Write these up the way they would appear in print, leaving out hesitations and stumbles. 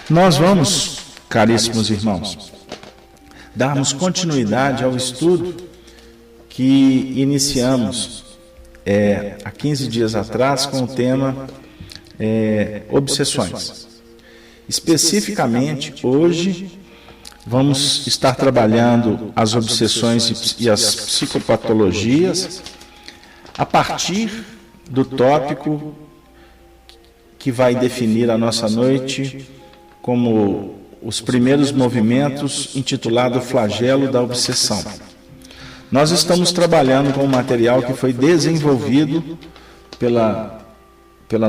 Nós vamos, caríssimos irmãos, darmos continuidade ao estudo que iniciamos há 15 dias atrás com o tema obsessões. Especificamente, hoje, vamos estar trabalhando as obsessões e as psicopatologias a partir do tópico que vai definir a nossa noite como os primeiros movimentos, intitulado Flagelo da Obsessão. Nós estamos trabalhando com um material que foi desenvolvido pela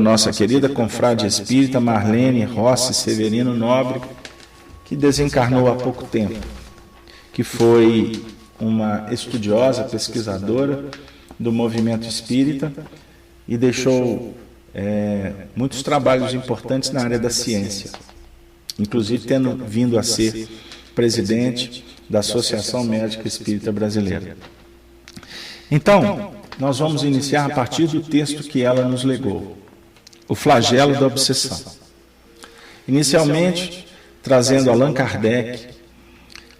nossa querida confrade espírita Marlene Rossi Severino Nobre, que desencarnou há pouco tempo, que foi uma estudiosa, pesquisadora do movimento espírita e deixou muitos trabalhos importantes na área da ciência, inclusive tendo vindo a ser presidente da Associação Médica Espírita Brasileira. Então, nós vamos iniciar a partir do texto que ela nos legou, o flagelo da obsessão. Inicialmente, trazendo Allan Kardec,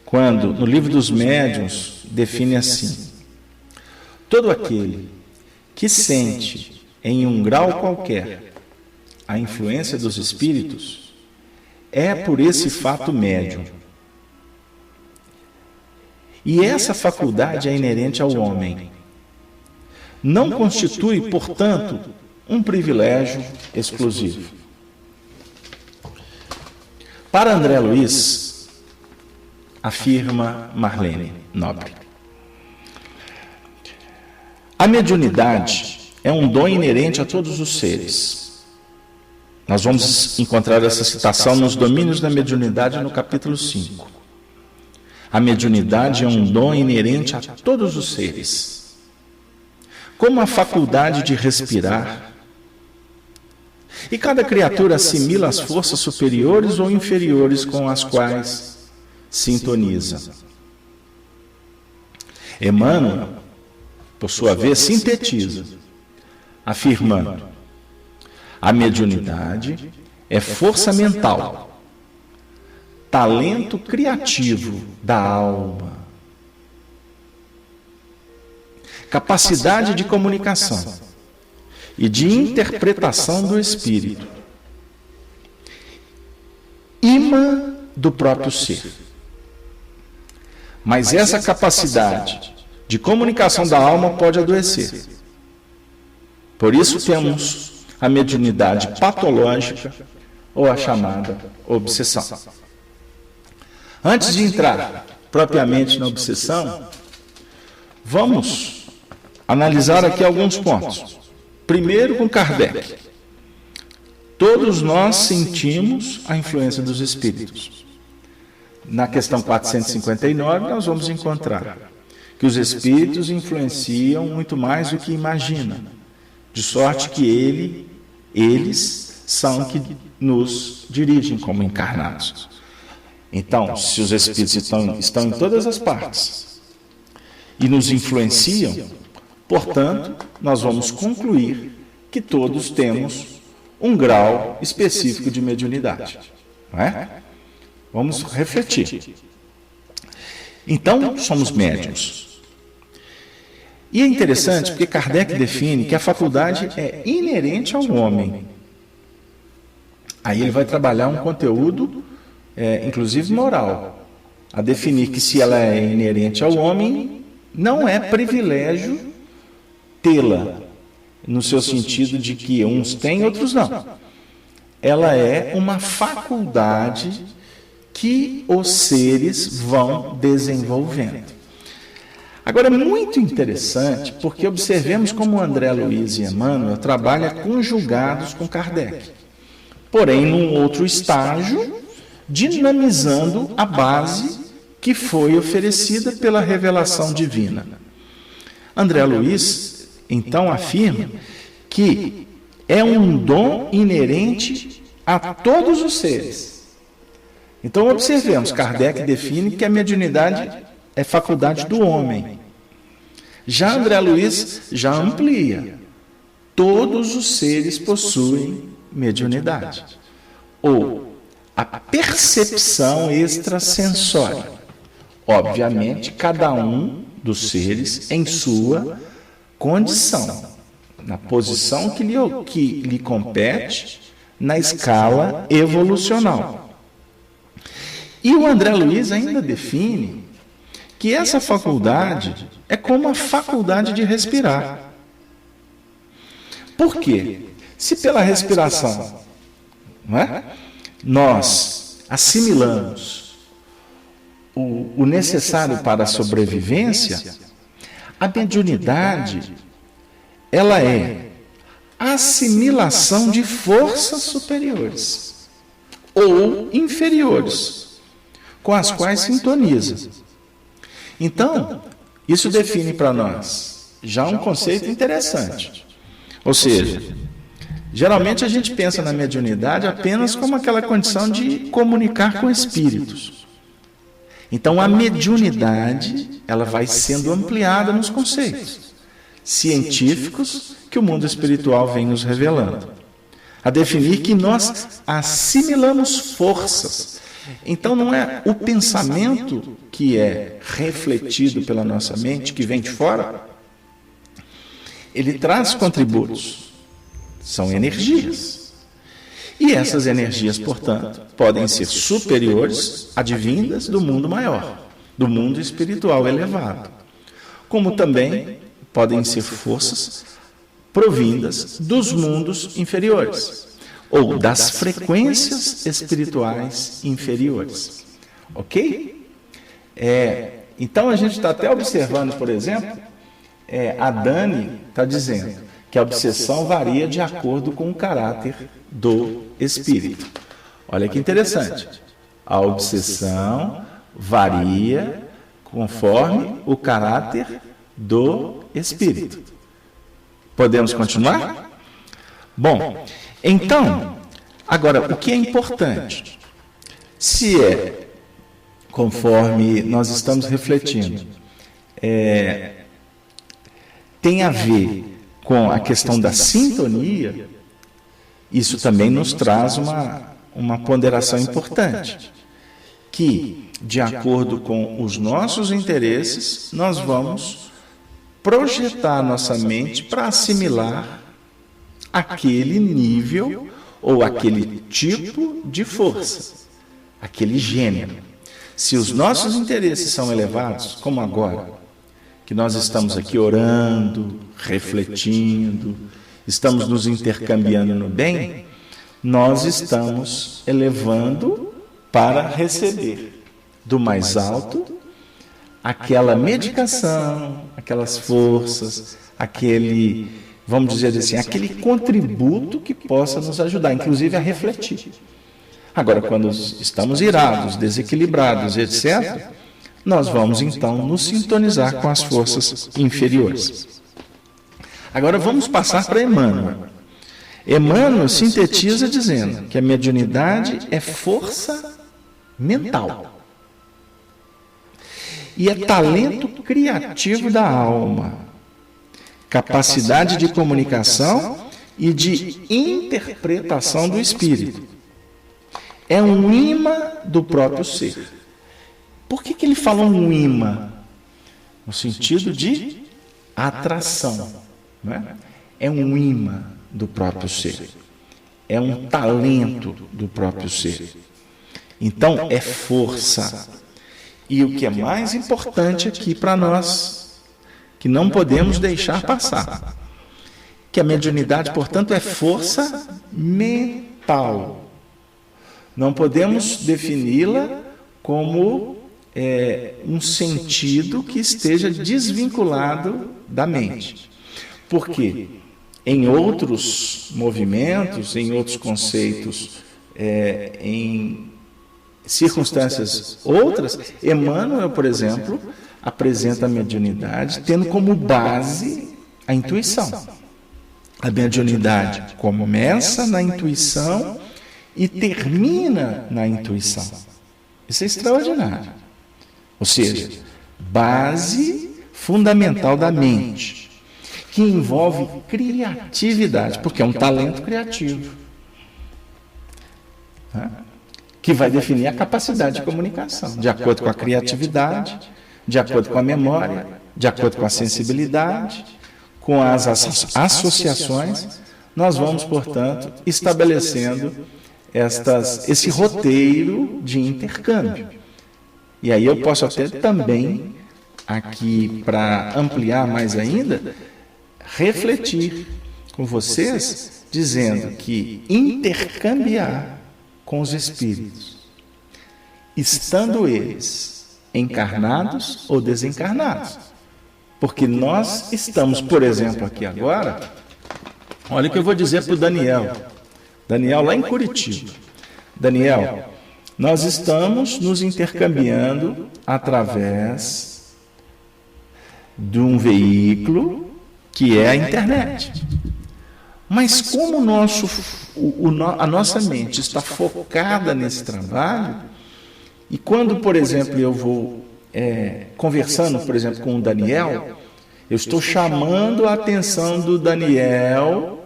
quando, no Livro dos Médiuns, define assim: todo aquele que sente, em um grau qualquer, a influência dos espíritos, é por esse fato médium. E essa faculdade é inerente ao homem. Não constitui, portanto, um privilégio exclusivo. Para André Luiz, afirma Marlene Nobre, a mediunidade é um dom inerente a todos os seres. Nós vamos encontrar essa citação nos Domínios da Mediunidade, no capítulo 5. A mediunidade é um dom inerente a todos os seres, como a faculdade de respirar. E cada criatura assimila as forças superiores ou inferiores com as quais sintoniza. Emmanuel, por sua vez, sintetiza, afirmando: a mediunidade é força mental, talento criativo da alma, capacidade de comunicação e de interpretação do espírito, imã do próprio ser. Mas essa capacidade de comunicação da alma pode adoecer. Por isso temos a mediunidade patológica ou a chamada obsessão. Antes de entrar propriamente na obsessão, vamos analisar aqui alguns pontos. Primeiro, com Kardec. Todos nós sentimos a influência dos espíritos. Na questão 459, nós vamos encontrar que os espíritos influenciam muito mais do que imagina, de sorte que eles são que nos dirigem como encarnados. Então, se os espíritos estão em todas as partes e nos influenciam, portanto, nós vamos concluir que todos temos um grau específico de mediunidade. Não é? Vamos refletir. Então, somos médiuns. E é interessante porque Kardec define que a faculdade é inerente ao homem. Aí ele vai trabalhar um conteúdo, inclusive moral, a definir que se ela é inerente ao homem, não é privilégio tê-la, no seu sentido de que uns têm, outros não. Ela é uma faculdade que os seres vão desenvolvendo. Agora, é muito interessante, porque observemos como André Luiz e Emmanuel trabalham conjugados com Kardec, porém num outro estágio, dinamizando a base que foi oferecida pela revelação divina. André Luiz, então, afirma que é um dom inerente a todos os seres. Então, observemos, Kardec define que a mediunidade é faculdade do homem. Já André Luiz já amplia. Todos os seres possuem mediunidade. Ou a percepção extrasensória. Obviamente, cada um dos seres em sua condição, na posição que lhe compete na escala evolucional. E o André Luiz ainda define que essa faculdade é como a faculdade de respirar. Por quê? Se pela respiração, não é? Nós assimilamos o necessário para a sobrevivência, a mediunidade, ela é assimilação de forças superiores ou inferiores, com as quais sintoniza. Então, isso define para nós já um conceito interessante. Ou seja, geralmente a gente pensa na mediunidade apenas como aquela condição de comunicar com espíritos. Então, a mediunidade, ela vai sendo ampliada nos conceitos científicos que o mundo espiritual vem nos revelando, a definir que nós assimilamos forças. Então, não é o pensamento que é refletido pela nossa mente, que vem de fora, ele traz contributos, são energias. E essas energias, portanto, podem ser superiores, advindas do mundo maior, do mundo espiritual elevado, como também podem ser forças provindas dos mundos inferiores, ou das frequências espirituais inferiores. Ok? Então, a gente está até observando, por exemplo, a Dani está dizendo que a obsessão varia de acordo com o caráter do espírito. Olha que interessante. A obsessão varia conforme o caráter do espírito. Podemos continuar? Bom, então, agora, o que é importante? Se conforme nós estamos refletindo, tem a ver com a questão da sintonia, isso também nos traz uma ponderação importante, que, de acordo com os nossos interesses, nós vamos projetar nossa mente para assimilar aquele nível ou aquele tipo de força, aquele gênero. Se os nossos interesses são elevados, como agora, que nós estamos aqui orando, refletindo, estamos nos intercambiando no bem, nós estamos elevando para receber do mais alto aquela medicação, aquelas forças, aquele, vamos dizer assim, aquele contributo que possa nos ajudar, inclusive a refletir. Agora, quando estamos irados, desequilibrados, etc., nós vamos então nos sintonizar com as forças inferiores. Agora vamos passar para Emmanuel. Emmanuel sintetiza dizendo que a mediunidade é força mental e é talento criativo da alma, capacidade de comunicação e de interpretação do espírito. É um imã do próprio ser. Por que ele fala um imã? No sentido de atração. Não é? É um imã do próprio ser. É um talento do próprio ser. Então, é força. E o que é mais importante aqui para nós, que não podemos deixar passar, que a mediunidade, portanto, é força mental. Não podemos defini-la como um sentido que esteja desvinculado da mente. Porque em outros movimentos, em outros conceitos, em circunstâncias outras, Emmanuel, por exemplo, apresenta a mediunidade tendo como base a intuição. A mediunidade começa na intuição e termina na intuição. Isso é extraordinário. Ou seja, base fundamental da mente, que envolve criatividade, porque é um talento criativo. que vai definir a capacidade de comunicação, de acordo com a criatividade, de acordo com a memória, de acordo com a sensibilidade, com as associações. Nós vamos, portanto, estabelecendo esse roteiro de intercâmbio. E aí eu posso até também, aqui para ampliar mais ainda, refletir com vocês, dizendo que intercambiar com os espíritos, estando eles encarnados ou desencarnados. Porque nós estamos, por exemplo, aqui agora, olha o que eu vou dizer para o Daniel. Daniel lá em Curitiba. Daniel, nós estamos nos intercambiando através de um veículo que é a internet. Mas como a nossa mente está focada nesse trabalho, e quando, por exemplo, eu vou conversando, por exemplo, com o Daniel, eu estou chamando a atenção do Daniel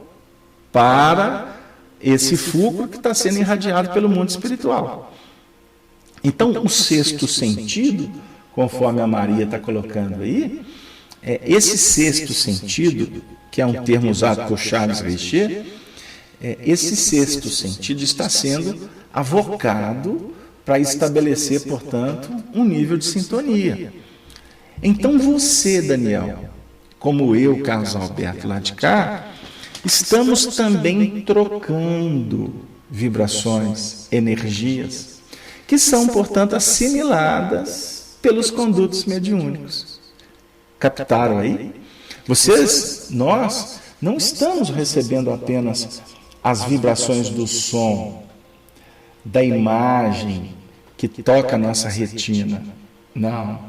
para esse fulcro que está sendo irradiado pelo mundo espiritual. Então, o sexto sentido, conforme a Maria está colocando aí, esse sexto sentido, que é um termo usado por Charles Richer, esse sexto sentido está sendo avocado para estabelecer, portanto, um nível de sintonia. Então você, Daniel, como eu, Carlos Alberto, lá de cá, estamos também trocando vibrações, energias, que são, portanto, assimiladas pelos condutos mediúnicos. Captaram aí? Nós não estamos recebendo apenas as vibrações do som, da imagem que toca a nossa retina. Não.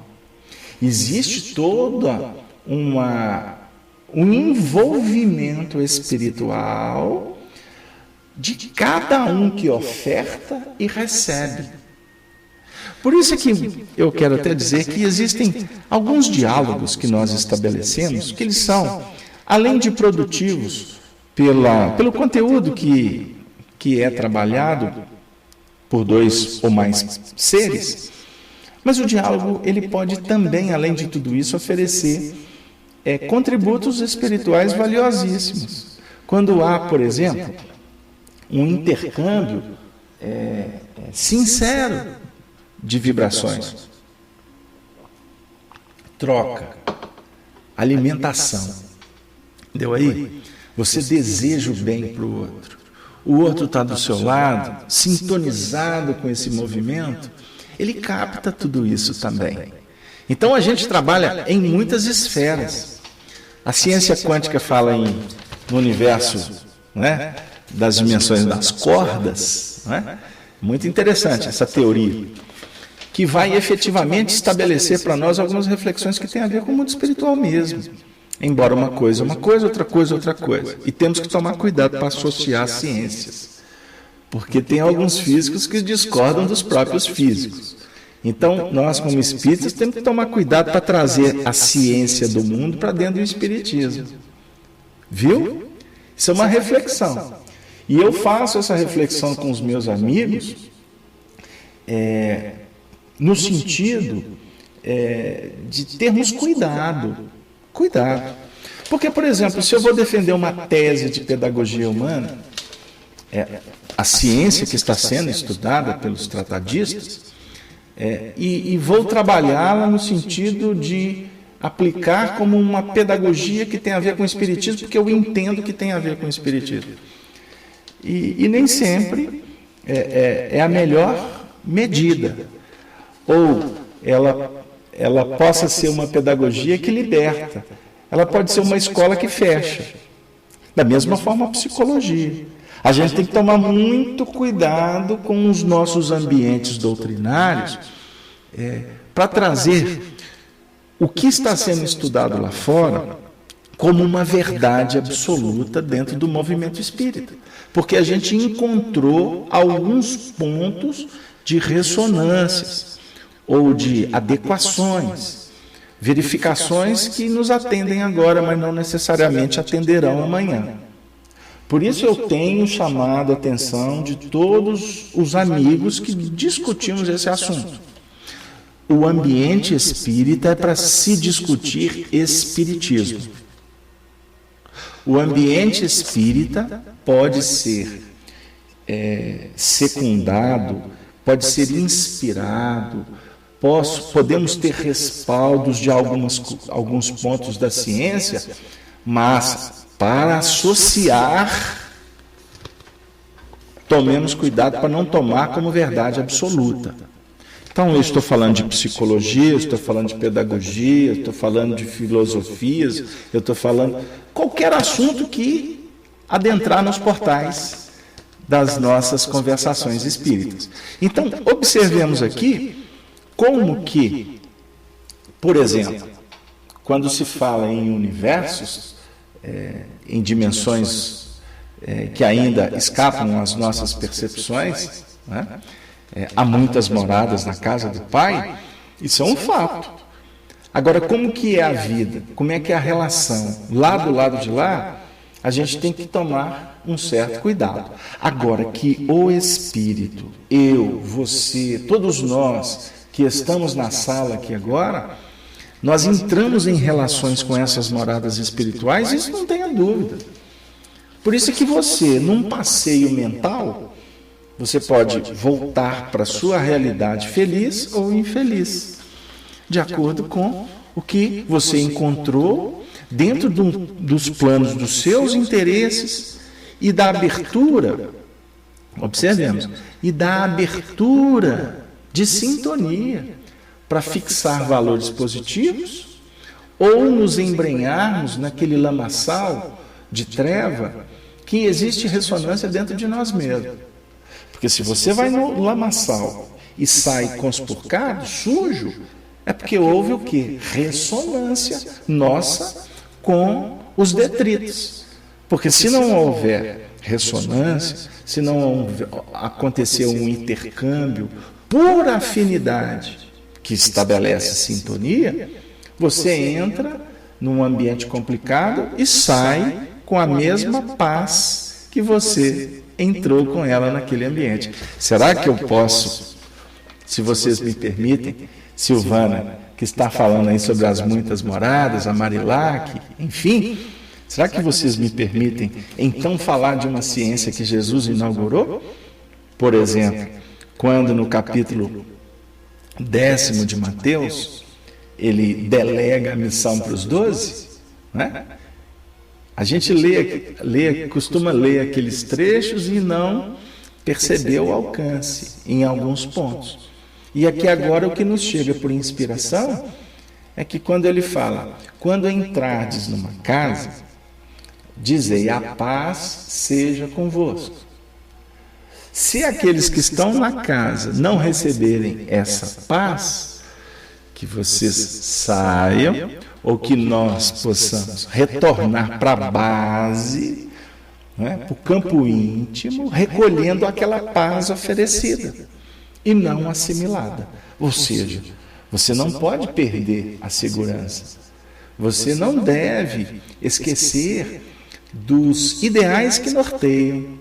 Existe toda um envolvimento espiritual de cada um que oferta e recebe. Por isso é que eu quero até dizer que existem alguns diálogos que nós estabelecemos, que eles são, além de produtivos pelo conteúdo que é trabalhado por dois ou mais seres, mas o diálogo ele pode também, além de tudo isso, oferecer contributos espirituais valiosíssimos. Quando há, por exemplo, um intercâmbio sincero de vibrações, troca, alimentação. Deu aí? Você deseja o bem para o outro está do seu lado, sintonizado com esse movimento, ele capta tudo isso também. Então a gente trabalha em muitas esferas. A ciência quântica fala no universo, né, das dimensões das cordas, né? Muito interessante essa teoria, que vai efetivamente estabelecer para nós algumas reflexões que têm a ver com o mundo espiritual mesmo. Embora uma coisa é uma coisa, outra coisa é outra coisa. E temos que tomar cuidado para associar as ciências, porque tem alguns físicos que discordam dos próprios físicos. Então, nós como espíritas temos que tomar cuidado para trazer a ciência do mundo para dentro do espiritismo. Viu? Isso é uma reflexão. E eu faço essa reflexão com os meus amigos, no sentido de termos cuidado. Cuidado. Porque, por exemplo, se eu vou defender uma tese de pedagogia humana, a ciência que está sendo estudada pelos tratadistas, e vou trabalhá-la no sentido de aplicar como uma pedagogia que tem a ver com o espiritismo, porque eu entendo que tem a ver com o espiritismo. E nem sempre é a melhor medida. Ou ela possa ser uma pedagogia que liberta. Ela pode ser uma escola que fecha. Da mesma forma, a psicologia. A gente tem que tomar muito cuidado com os nossos ambientes doutrinários para trazer o que está sendo estudado lá fora como uma verdade absoluta dentro do movimento espírita. Porque a gente encontrou alguns pontos de ressonâncias ou de adequações, verificações que nos atendem agora, mas não necessariamente atenderão amanhã. Por isso eu tenho chamado a atenção de todos os amigos que discutimos esse assunto. O ambiente espírita é para se discutir espiritismo. O ambiente espírita pode ser secundado, pode ser inspirado, podemos ter respaldos de alguns pontos da ciência, mas para associar, tomemos cuidado para não tomar como verdade absoluta. Então, eu estou falando de psicologia, eu estou falando de pedagogia, eu estou falando de filosofias, eu estou falando qualquer assunto que adentrar nos portais das nossas conversações espíritas. Então, observemos aqui como que, por exemplo, quando se fala em universos, em dimensões que ainda escapam às nossas percepções, né? Há muitas moradas na casa do Pai, isso é um fato. Agora, como que é a vida? Como é que é a relação? Lá do lado de lá, a gente tem que tomar um certo cuidado. Agora, que o Espírito, eu, você, todos nós que estamos na sala aqui agora, nós entramos em relações com essas moradas espirituais, isso não tenha dúvida. Por isso é que você, num passeio mental, você pode voltar para a sua realidade feliz ou infeliz, de acordo com o que você encontrou dentro dos planos dos seus interesses e da abertura, observemos, e da abertura de sintonia para fixar valores positivos ou nos embrenharmos naquele lamaçal de treva que existe ressonância dentro de nós mesmos. Porque se você vai no lamaçal e sai conspurcado, sujo, é porque houve o quê? Ressonância nossa com os detritos. Porque se não houver ressonância, se não acontecer um intercâmbio por afinidade que estabelece sintonia, você entra num ambiente complicado e sai com a mesma paz que você entrou com ela naquele ambiente. Será que eu posso, se vocês me permitem, Silvana, que está falando aí sobre as muitas moradas, a Marilac, enfim, será que vocês me permitem então falar de uma ciência que Jesus inaugurou? Por exemplo, quando no capítulo 10º de Mateus, ele delega a missão para os 12, né? A gente costuma ler aqueles trechos e não perceber o alcance em alguns pontos. E aqui agora o que nos chega por inspiração é que quando ele fala, quando entrardes numa casa, dizei, a paz seja convosco. Se aqueles que estão na casa não receberem essa paz, que vocês saiam, ou que nós possamos retornar para a base, né, para o campo íntimo, recolhendo aquela paz oferecida e não assimilada. Ou seja, você não pode perder a segurança. Você não deve esquecer dos ideais que norteiam.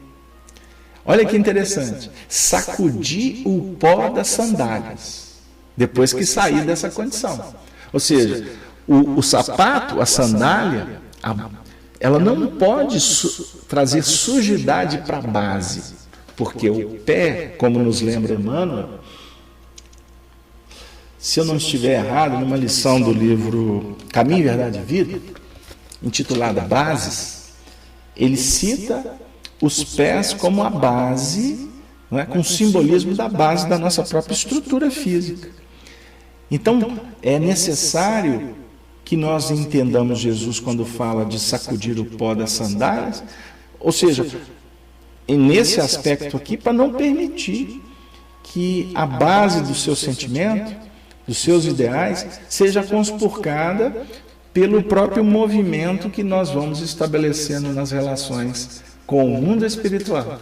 Olha que interessante, sacudir o pó das sandálias, depois que sair dessa condição. Ou seja, o sapato, a sandália, ela não pode trazer sujidade para a base, porque o pé, como nos lembra Emmanuel, se eu não estiver errado, numa lição do livro Caminho, Verdade e Vida, intitulada Bases, ele cita os pés como a base, não é? Com o simbolismo da base da nossa própria estrutura física. Então, é necessário que nós entendamos Jesus quando fala de sacudir o pó das sandálias, ou seja, nesse aspecto aqui, para não permitir que a base do seu sentimento, dos seus ideais, seja conspurcada pelo próprio movimento que nós vamos estabelecendo nas relações com o mundo espiritual.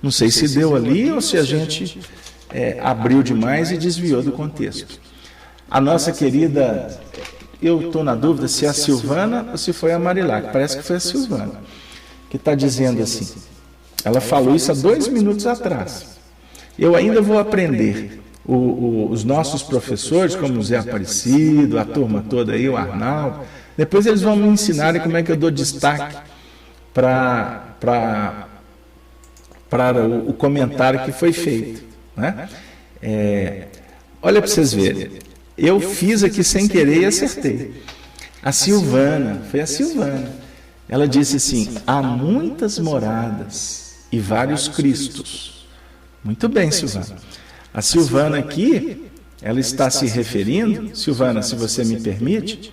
Não sei se deu ali ou se a gente abriu demais e desviou do contexto. A nossa querida, eu estou na dúvida se é a Silvana ou se foi a Marilac, parece que foi a Silvana, que está dizendo assim. Ela falou isso há 2 minutos atrás. Eu ainda vou aprender. Os nossos professores, como o Zé Aparecido, a turma toda aí, o Arnaldo, depois eles vão me ensinarem como é que eu dou destaque para o comentário que foi feito. Né? Olha para vocês verem. Eu fiz aqui sem querer e acertei. A Silvana, foi a Silvana. Ela disse assim: há muitas moradas e vários Cristos. Muito bem, Silvana. A Silvana aqui, ela está se referindo, Silvana, se você me permite,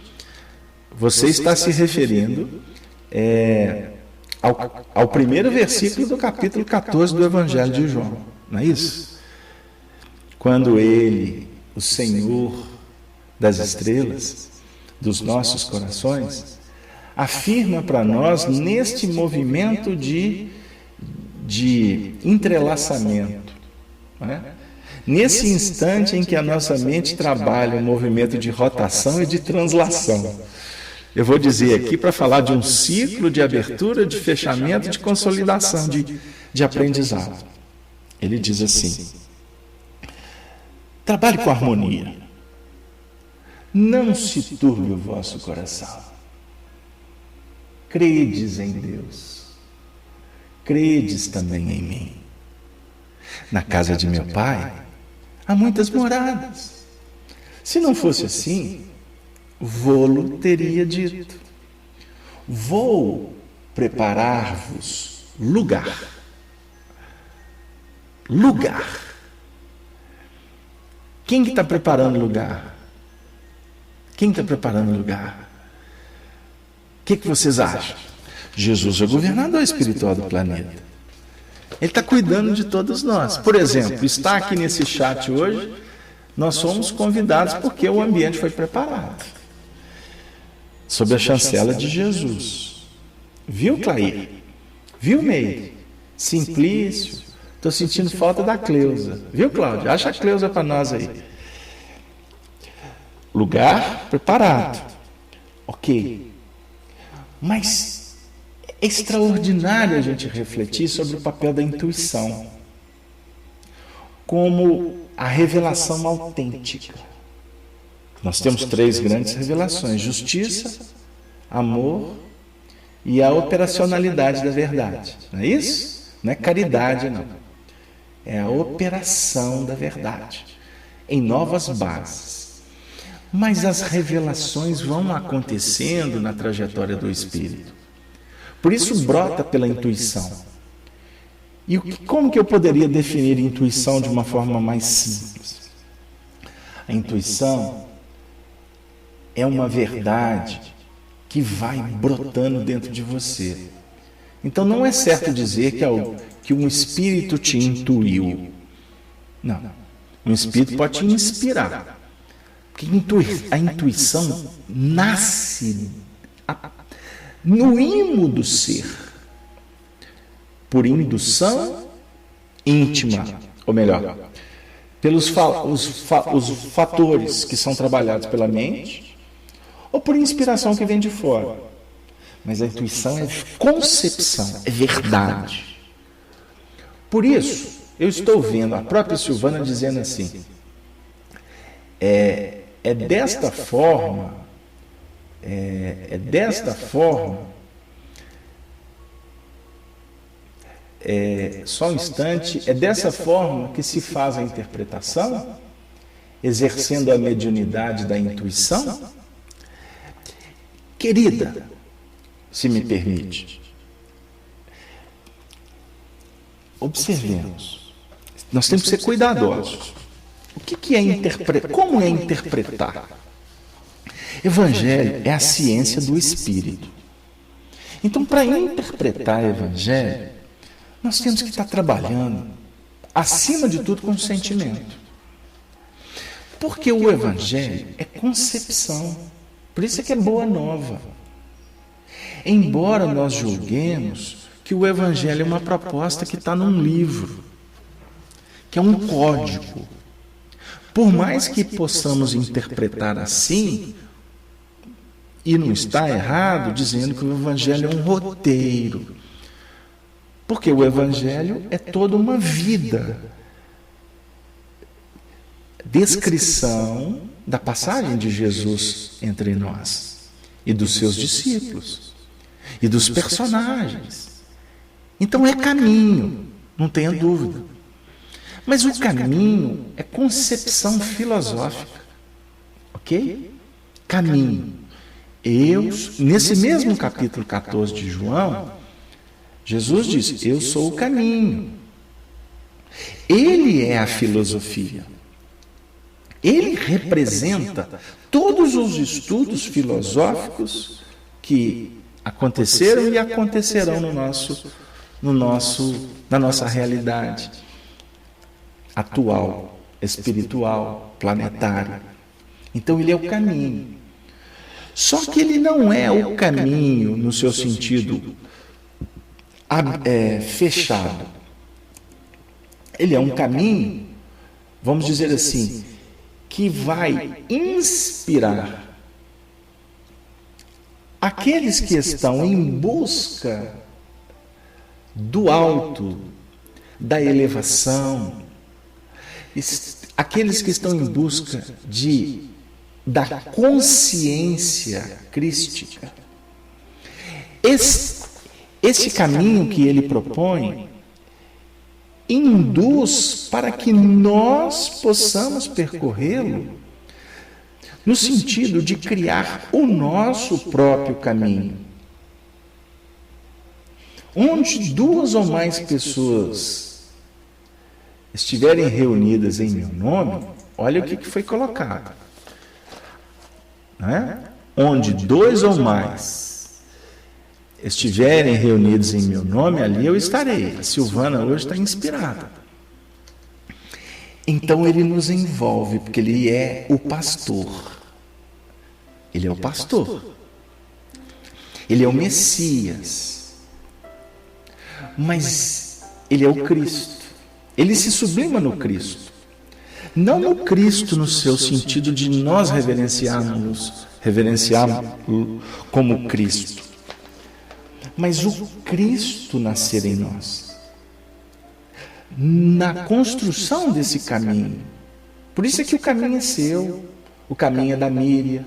você está se referindo ao primeiro versículo do capítulo 14 do Evangelho de João, não é isso? Quando ele, o Senhor das estrelas, dos nossos corações, afirma para nós neste movimento de entrelaçamento, não é? Nesse instante em que a nossa mente trabalha um movimento de rotação e de translação. Eu vou dizer aqui para falar de um ciclo de abertura, de fechamento, de consolidação, de aprendizado. Ele diz assim: trabalhe com harmonia. Não se turbe o vosso coração. Credes em Deus. Credes também em mim. Na casa de meu Pai há muitas moradas. Se não fosse assim, vô-lo teria dito: vou preparar-vos lugar. Lugar. Quem que está preparando lugar? Quem está preparando lugar? O que vocês acham? Jesus é o governador espiritual do planeta. Ele está cuidando de todos nós. Por exemplo, está aqui nesse chat hoje, nós somos convidados porque o ambiente foi preparado. Sob a chancela de Jesus. Viu, Clair? Viu, Meire? Simplício. Estou sentindo falta da Cleusa. Viu, Cláudia? Acha a Cleusa para nós aí. Lugar preparado. Ok. Mas é extraordinário a gente refletir sobre o papel da intuição como a revelação autêntica. Nós temos 3 grandes revelações: justiça, amor e a operacionalidade da verdade. Não é isso? Não é caridade, não. É a operação da verdade em novas bases. Mas as revelações vão acontecendo na trajetória do Espírito. Por isso brota pela intuição. E como que eu poderia definir intuição de uma forma mais simples? A intuição é uma verdade que vai brotando dentro de você. Então não é certo dizer que um espírito te intuiu. Não. Um espírito pode te inspirar. Porque a intuição nasce no imo do ser, por indução íntima, ou melhor, pelos os fatores que são trabalhados pela mente, ou por inspiração que vem de fora. Mas a intuição é concepção, é verdade. Por isso, eu estou vendo a própria Silvana dizendo assim: desta forma, só um instante, é dessa forma que se faz a interpretação, exercendo a mediunidade da intuição? Querida, se me permite, observemos. Nós temos que ser cuidadosos. Como é interpretar? Evangelho é a ciência do Espírito. Então, para interpretar o Evangelho, nós temos que estar trabalhando, acima de tudo, com o sentimento. Porque o Evangelho é concepção. Por isso é que é boa nova. Embora nós julguemos que o Evangelho é uma proposta que está num livro, que é um código. Por mais que possamos interpretar assim, e não está errado, dizendo que o Evangelho é um roteiro. Porque o Evangelho é toda uma vida. Descrição da passagem de Jesus entre nós e dos seus discípulos e dos personagens. Então é caminho, não tenha dúvida. Mas o caminho é concepção filosófica, ok? Caminho. Nesse mesmo capítulo 14 de João, Jesus diz: eu sou o caminho. Ele é a filosofia. Ele representa todos os estudos filosóficos que aconteceram e acontecerão na nossa realidade atual, espiritual, planetária. Então ele é o caminho. Só que ele não é o caminho no seu sentido fechado. Ele é um caminho, vamos dizer assim, que vai inspirar aqueles que estão em busca do alto, da elevação, aqueles que estão em busca da consciência crística. Esse caminho que ele propõe induz para que nós possamos percorrê-lo no sentido de criar o nosso próprio caminho. Onde duas ou mais pessoas estiverem reunidas em meu nome, olha o que foi colocado. Não é? Onde dois ou mais estiverem reunidos em meu nome, ali eu estarei. A Silvana hoje está inspirada. Então ele nos envolve, porque ele é o pastor. Ele é o pastor. Ele é o Messias. Mas ele é o Cristo. Ele se sublima no Cristo. Não no Cristo no seu sentido de nós reverenciarmos como Cristo, mas o Cristo nascer em nós, na construção desse caminho. Por isso é que o caminho é seu, o caminho é da Miriam,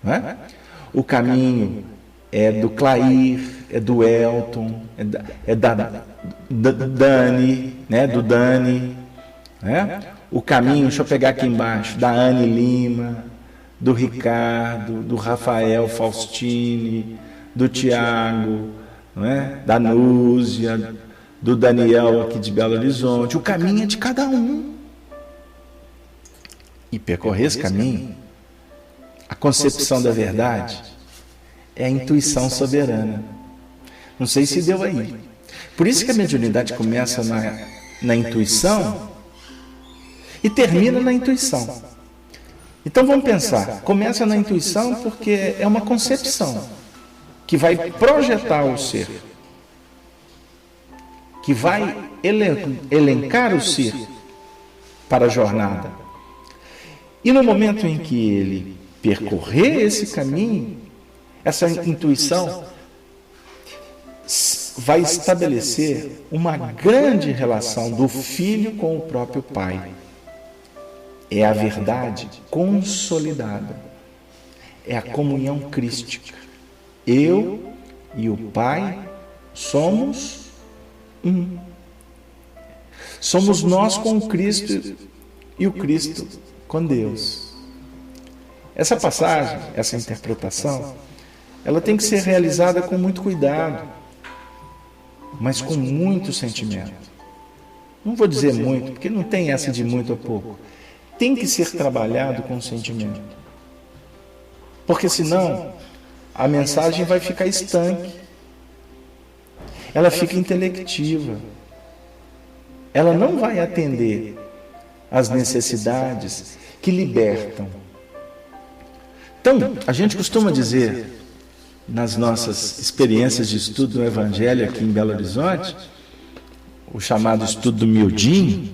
não é? O caminho é do Clair, é do Elton, é da Dani, né? Do Dani, né? O caminho, deixa eu pegar aqui embaixo, da Anne Lima, do Ricardo, do Rafael Faustini, do Tiago, não é? Da Núzia, do Daniel aqui de Belo Horizonte. O caminho é de cada um. E percorrer esse caminho, a concepção da verdade, é a intuição soberana. Não sei se deu aí. Por isso que a mediunidade começa na intuição e termina na intuição. Então vamos pensar, começa na intuição porque é uma concepção que vai projetar o ser, que vai elencar o ser para a jornada. E no momento em que ele percorrer esse caminho, essa intuição vai estabelecer uma grande relação do filho com o próprio pai. É a verdade consolidada. É a comunhão crística. Eu e o Pai somos um. Somos nós com o Cristo e o Cristo com Deus. Essa passagem, essa interpretação, ela tem que ser realizada com muito cuidado, mas com muito sentimento. Não vou dizer muito, porque não tem essa de muito ou pouco. Tem que ser trabalhado com sentimento. Porque senão a mensagem vai ficar estanque. Ela fica intelectiva. Ela não vai atender às necessidades que libertam. Então, a gente costuma dizer, nas nossas experiências de estudo do Evangelho aqui em Belo Horizonte, o chamado estudo do miudinho,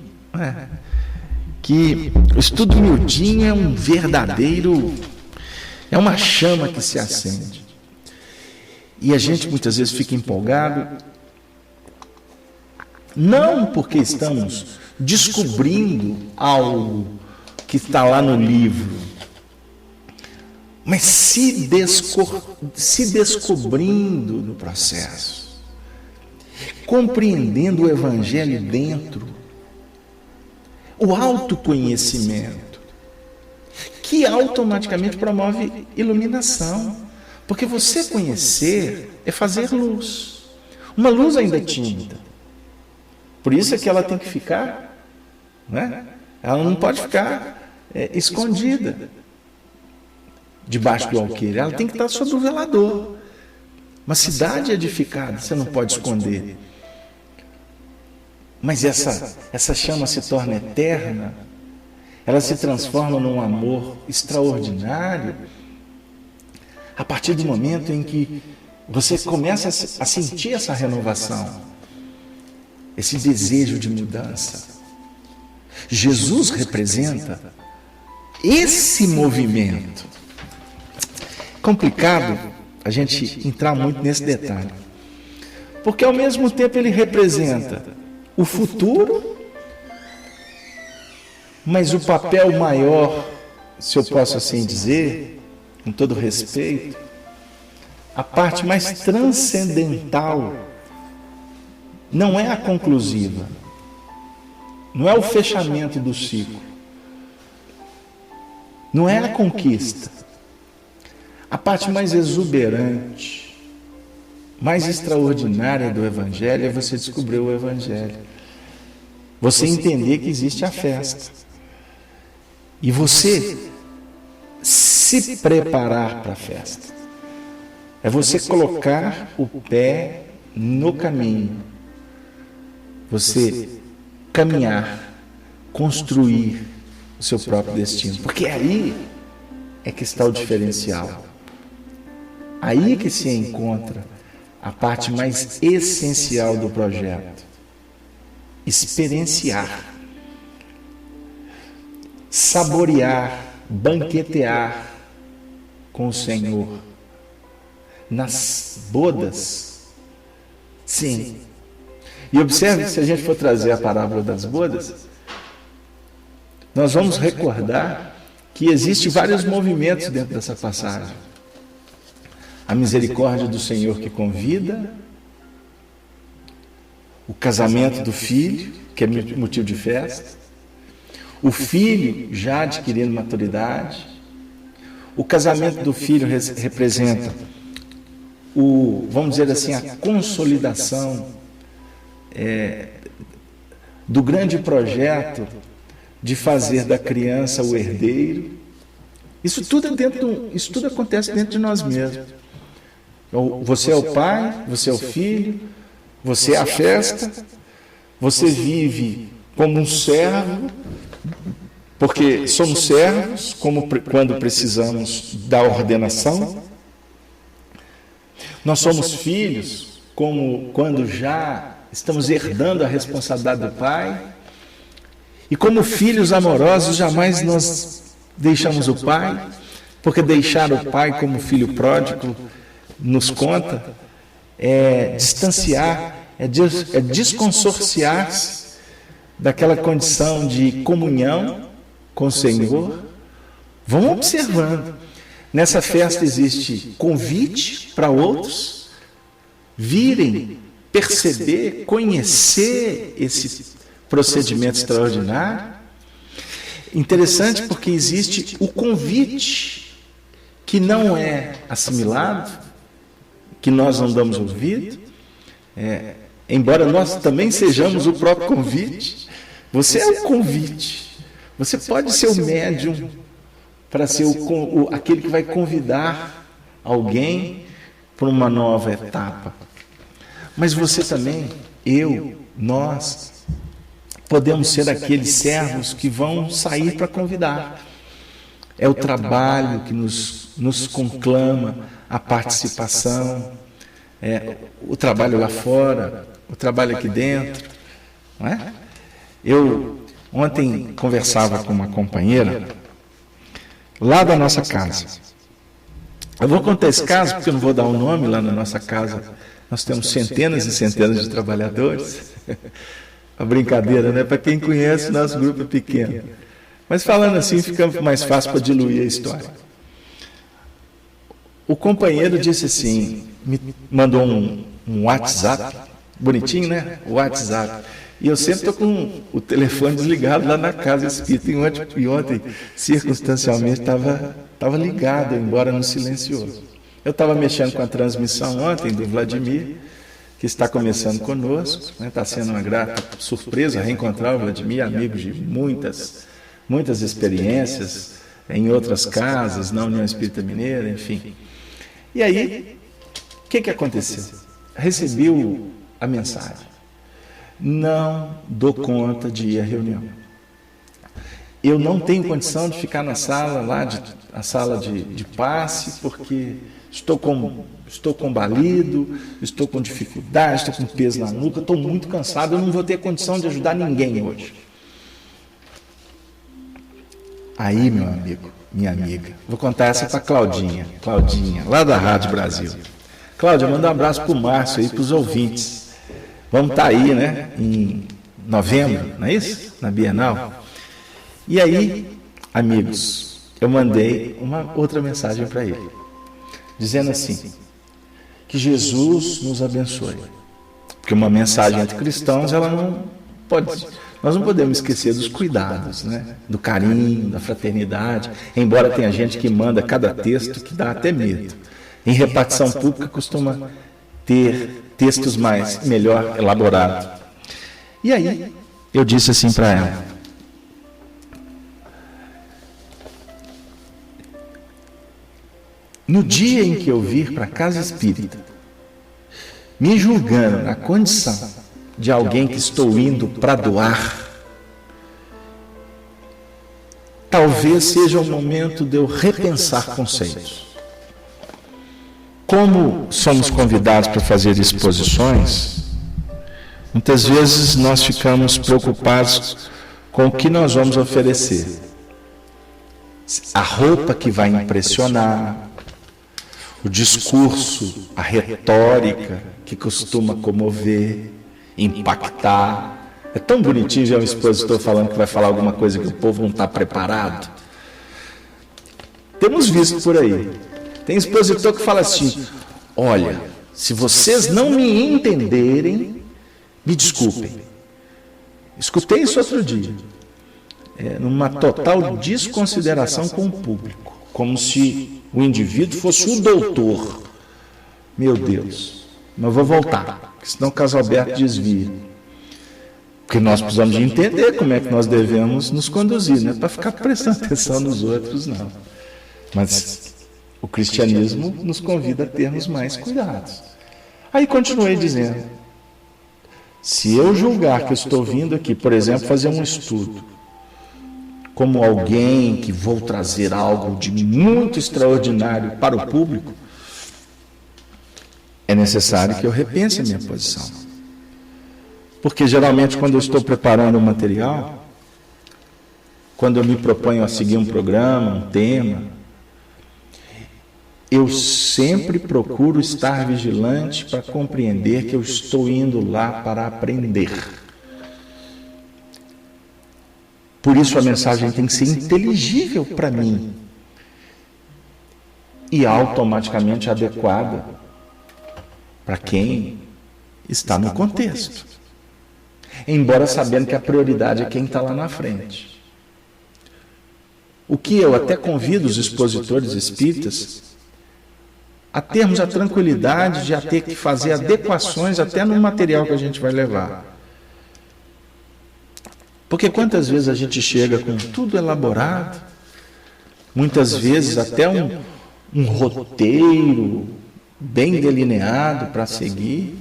que o estudo miudinho é um verdadeiro, é uma chama que se acende. E a gente muitas vezes fica empolgado Não porque estamos descobrindo algo que está lá no livro, mas se descobrindo no processo, compreendendo o Evangelho dentro, o autoconhecimento, que automaticamente promove iluminação, porque você conhecer é fazer luz, uma luz ainda tímida. Por isso é que ela tem que ficar, né? Ela não pode ficar escondida debaixo do alqueire, ela tem que estar sob o velador. Uma cidade edificada, você não pode esconder. Mas essa chama se torna eterna, ela se transforma num amor extraordinário a partir do momento em que você começa a sentir essa renovação, esse desejo de mudança. Jesus representa esse movimento. Complicado a gente entrar muito nesse detalhe, porque ao mesmo tempo ele representa o futuro, mas o papel maior, se eu posso assim dizer, com todo respeito, a parte mais transcendental não é a conclusiva, não é o fechamento do ciclo, não é a conquista. A parte mais exuberante, mais extraordinária do Evangelho é você descobrir o Evangelho. Você entender que existe a festa. E você se preparar para a festa. É você colocar o pé no caminho. Você caminhar, construir o seu próprio destino. Porque aí é que está o diferencial. Aí que se encontra a parte mais essencial do projeto. Experienciar, saborear, banquetear com o Senhor. Nas bodas, sim. E observe, se a gente for trazer a parábola das bodas, nós vamos recordar que existem vários movimentos dentro dessa passagem. A misericórdia do Senhor que convida, o casamento do filho, que é motivo de festa, o filho já adquirindo maturidade, o casamento do filho representa vamos dizer assim, a consolidação do grande projeto de fazer da criança o herdeiro. Isso tudo acontece dentro de nós mesmos. Você é o pai, você é o filho, você é a festa, você vive como um servo, porque somos servos, quando precisamos da ordenação. Nós somos filhos, como quando já estamos herdando a responsabilidade do pai. E como filhos amorosos, jamais nós deixamos o pai, porque deixar o pai como filho pródigo nos conta distanciar, desconsorciar-se daquela condição de comunhão com o Senhor. Vão observando. Nessa festa existe convite para outros virem, perceber, conhecer esse procedimento extraordinário. Interessante porque existe o convite que não é assimilado, que nós não damos ouvido, embora nós também sejamos o próprio convite. Você é o convite. Você pode ser o médium para ser aquele que vai convidar alguém para uma nova etapa. Mas você também, nós, podemos ser aqueles servos que vão sair para convidar. É o trabalho que nos conclama a participação, o trabalho lá fora, o trabalho aqui dentro. Não é? Eu ontem conversava com uma companheira lá da nossa casa. Eu vou contar esse caso porque eu não vou dar o nome. Lá na nossa casa nós temos centenas e centenas de trabalhadores. A brincadeira, né? Para quem conhece, nosso grupo é pequeno. Mas falando assim, fica mais fácil para diluir a história. O companheiro disse assim, me mandou um WhatsApp, bonitinho, né? O WhatsApp. E eu sempre estou com o telefone desligado lá na casa espírita. E ontem, circunstancialmente, estava ligado, embora não silenciou. Eu estava mexendo com a transmissão ontem do Vladimir, que está começando conosco. Está sendo uma grata surpresa reencontrar o Vladimir, amigo de muitas experiências em outras casas, na União Espírita Mineira, enfim. E aí, o que aconteceu? Recebi a mensagem. Não dou conta de ir à reunião. Eu não tenho condição de ficar na sala lá, a sala de passe, porque estou combalido, estou com dificuldade, estou com peso na nuca, estou muito cansado, eu não vou ter condição de ajudar ninguém hoje. Aí, meu amigo, minha amiga, vou contar essa para Claudinha, lá da Rádio Brasil. Cláudia, manda um abraço para o Márcio aí, para os ouvintes. Vamos estar aí, né, em novembro, não é isso? Na Bienal. E aí, amigos, eu mandei uma outra mensagem para ele, dizendo assim, que Jesus nos abençoe. Porque uma mensagem entre cristãos, nós não podemos esquecer dos cuidados, né? Do carinho, da fraternidade, embora tenha gente que manda cada texto que dá até medo. Em repartição pública costuma ter textos melhor elaborados. E aí, eu disse assim para ela, no dia em que eu vir para a casa espírita, me julgando na condição de alguém que estou indo para doar, talvez seja o momento de eu repensar conceitos. Como somos convidados para fazer exposições, muitas vezes nós ficamos preocupados com o que nós vamos oferecer. A roupa que vai impressionar, o discurso, a retórica que costuma comover, impactar. É tão bonitinho ver um expositor falando que vai falar alguma coisa que o povo não está preparado. Temos visto por aí. Tem expositor que fala assim, olha, se vocês não me entenderem, me desculpem. Escutei isso outro dia. Numa total desconsideração com o público. Como se o indivíduo fosse o doutor. Meu Deus. Mas vou voltar, porque senão o caso Alberto desvia. Porque nós precisamos de entender como é que nós devemos nos conduzir, não é para ficar prestando atenção nos outros, não. Mas o cristianismo nos convida a termos mais cuidados. Aí continuei dizendo, se eu julgar que eu estou vindo aqui, por exemplo, fazer um estudo, como alguém que vou trazer algo de muito extraordinário para o público, é necessário que eu repense a minha posição. Porque geralmente quando eu estou preparando um material, quando eu me proponho a seguir um programa, um tema, eu sempre procuro estar vigilante para compreender que eu estou indo lá para aprender. Por isso a mensagem tem que ser inteligível para mim e automaticamente adequada para quem está no contexto. Embora sabendo que a prioridade é quem está lá na frente. O que eu até convido os expositores espíritas a termos a tranquilidade de ter que fazer adequações até no material que a gente vai levar. Porque quantas vezes a gente chega com tudo elaborado, muitas vezes até um roteiro bem delineado para seguir,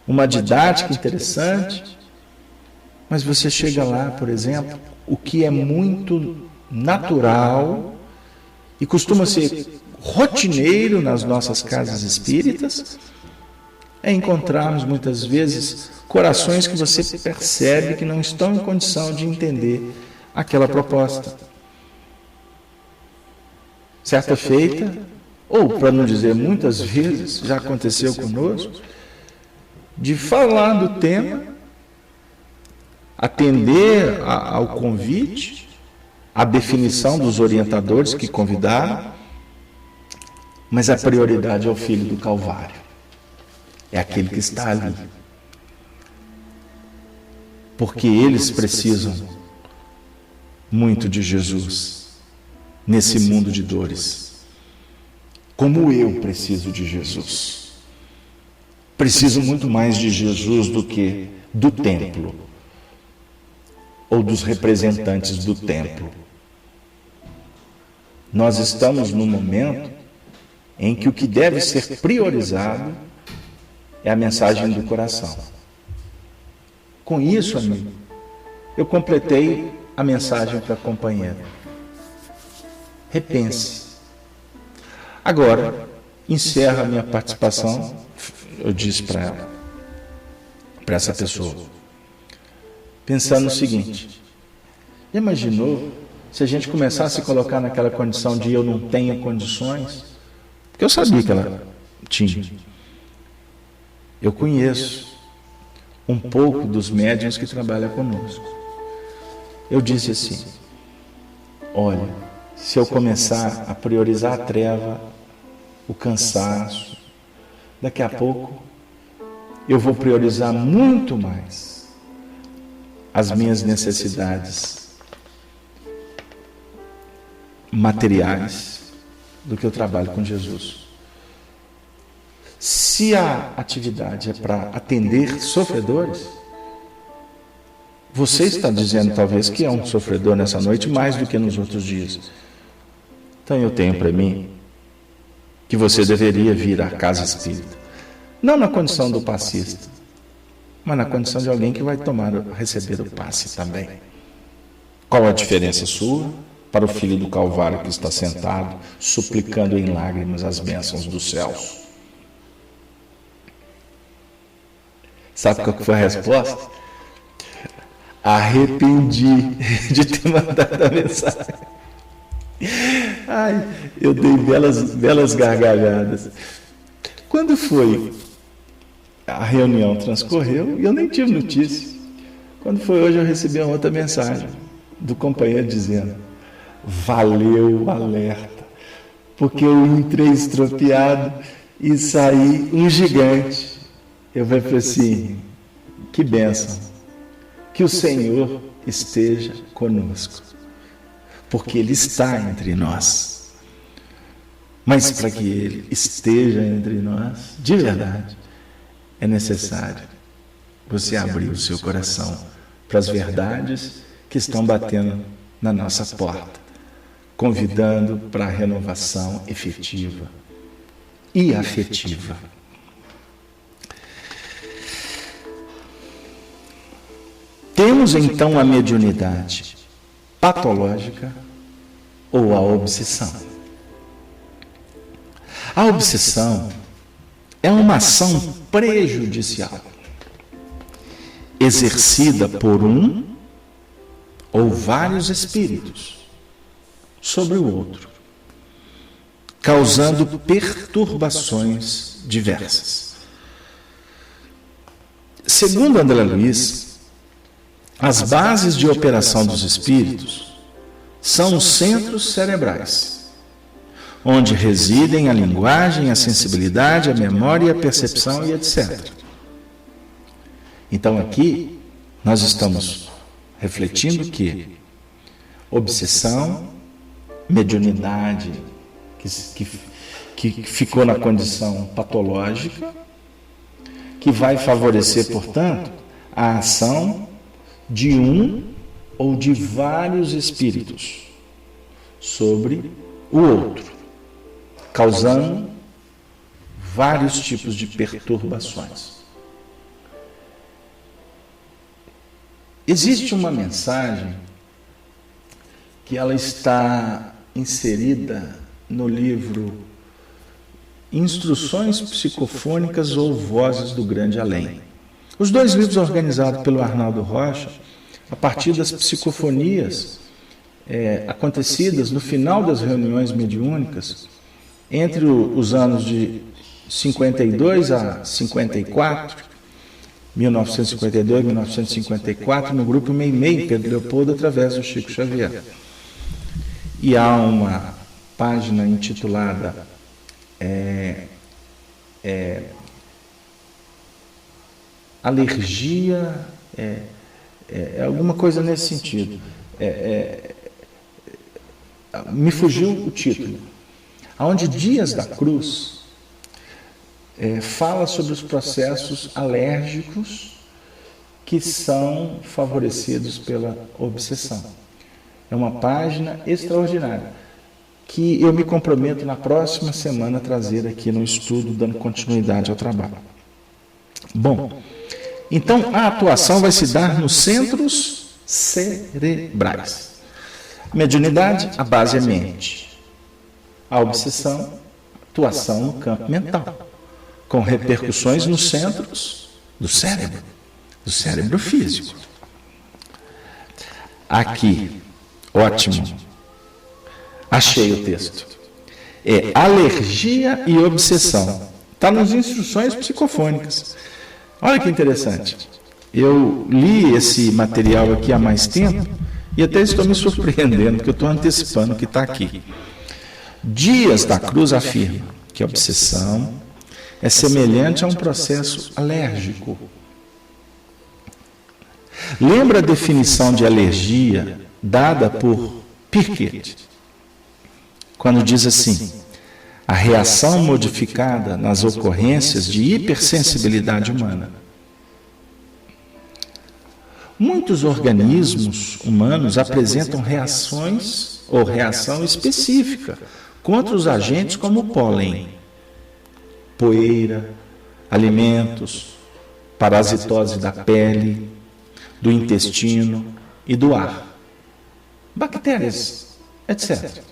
uma didática interessante, mas você chega lá, por exemplo, o que é muito natural e costuma ser rotineiro nas nossas casas espíritas, é encontrarmos muitas vezes corações que você percebe que não estão em condição de entender aquela proposta. Certa feita, ou para não dizer muitas vezes, já aconteceu conosco, de falar do tema atender ao convite, à definição dos orientadores que convidaram, mas a prioridade é o Filho do Calvário. É aquele que está ali. Porque eles precisam muito de Jesus nesse mundo de dores. Como eu preciso de Jesus. Preciso muito mais de Jesus do que do templo ou dos representantes do templo. Nós estamos num momento em que o que deve ser priorizado é a mensagem do coração. Com isso, amigo, eu completei a mensagem para a companheira. Repense. Agora, encerro a minha participação. Eu disse para ela, para essa pessoa, pensando no seguinte: já imaginou se a gente começasse a se colocar naquela condição de eu não tenho condições? Porque eu sabia que ela tinha. Eu conheço um pouco dos médiuns que trabalham conosco. Eu disse assim: olha, se eu começar a priorizar a treva, o cansaço, daqui a pouco eu vou priorizar muito mais as minhas necessidades materiais do que eu trabalho com Jesus. Se a atividade é para atender sofredores, você está dizendo talvez que é um sofredor nessa noite mais do que nos outros dias. Então eu tenho para mim que você deveria vir à casa espírita, não na condição do passista, mas na condição de alguém que vai receber o passe também. Qual a diferença sua para o Filho do Calvário que está sentado, suplicando em lágrimas as bênçãos dos céus? Sabe qual foi a resposta? Arrependi de ter mandado a mensagem. Ai, eu dei belas gargalhadas. Quando foi? A reunião transcorreu e eu nem tive notícia. Quando foi hoje, eu recebi uma outra mensagem do companheiro dizendo: valeu o alerta, porque eu entrei estropiado e saí um gigante. Eu falei assim: que bênção, que o Senhor esteja conosco, porque Ele está entre nós. Mas para que Ele esteja entre nós, de verdade, é necessário você abrir o seu coração para as verdades que estão batendo na nossa porta, convidando para a renovação efetiva e afetiva. Temos então a mediunidade patológica ou a obsessão. A obsessão é uma ação prejudicial, exercida por um ou vários espíritos sobre o outro, causando perturbações diversas. Segundo André Luiz, as bases de operação dos espíritos são os centros cerebrais, onde residem a linguagem, a sensibilidade, a memória, a percepção e etc. Então aqui nós estamos refletindo que obsessão, mediunidade que ficou na condição patológica, que vai favorecer, portanto, a ação de um ou de vários espíritos sobre o outro, causando vários tipos de perturbações. Existe uma mensagem que ela está inserida no livro Instruções Psicofônicas ou Vozes do Grande Além. Os dois livros organizados pelo Arnaldo Rocha, a partir das psicofonias acontecidas no final das reuniões mediúnicas, entre os anos de 52 a 54, 1952, 1954, no grupo Meimei, Pedro Leopoldo, através do Chico Xavier. E há uma página intitulada Alergia, alguma coisa nesse sentido. Me fugiu o título. Onde Dias da Cruz fala sobre os processos alérgicos que são favorecidos pela obsessão. É uma página extraordinária, que eu me comprometo na próxima semana a trazer aqui no estudo, dando continuidade ao trabalho. Bom, então a atuação vai se dar nos centros cerebrais. Mediunidade, a base é mente. A obsessão, atuação no campo mental, com repercussões nos centros do cérebro físico. Aqui, ótimo, achei o texto. É alergia e obsessão. Está nas instruções psicofônicas. Olha que interessante. Eu li esse material aqui há mais tempo e até estou me surpreendendo, porque eu estou antecipando o que está aqui. Dias da Cruz afirma que a obsessão é semelhante a um processo alérgico. Lembra a definição de alergia dada por Piaget, quando diz assim: a reação modificada nas ocorrências de hipersensibilidade humana. Muitos organismos humanos apresentam reações ou reação específica contra os agentes como o pólen, poeira, alimentos, parasitose da pele, do intestino e do ar, bactérias, etc.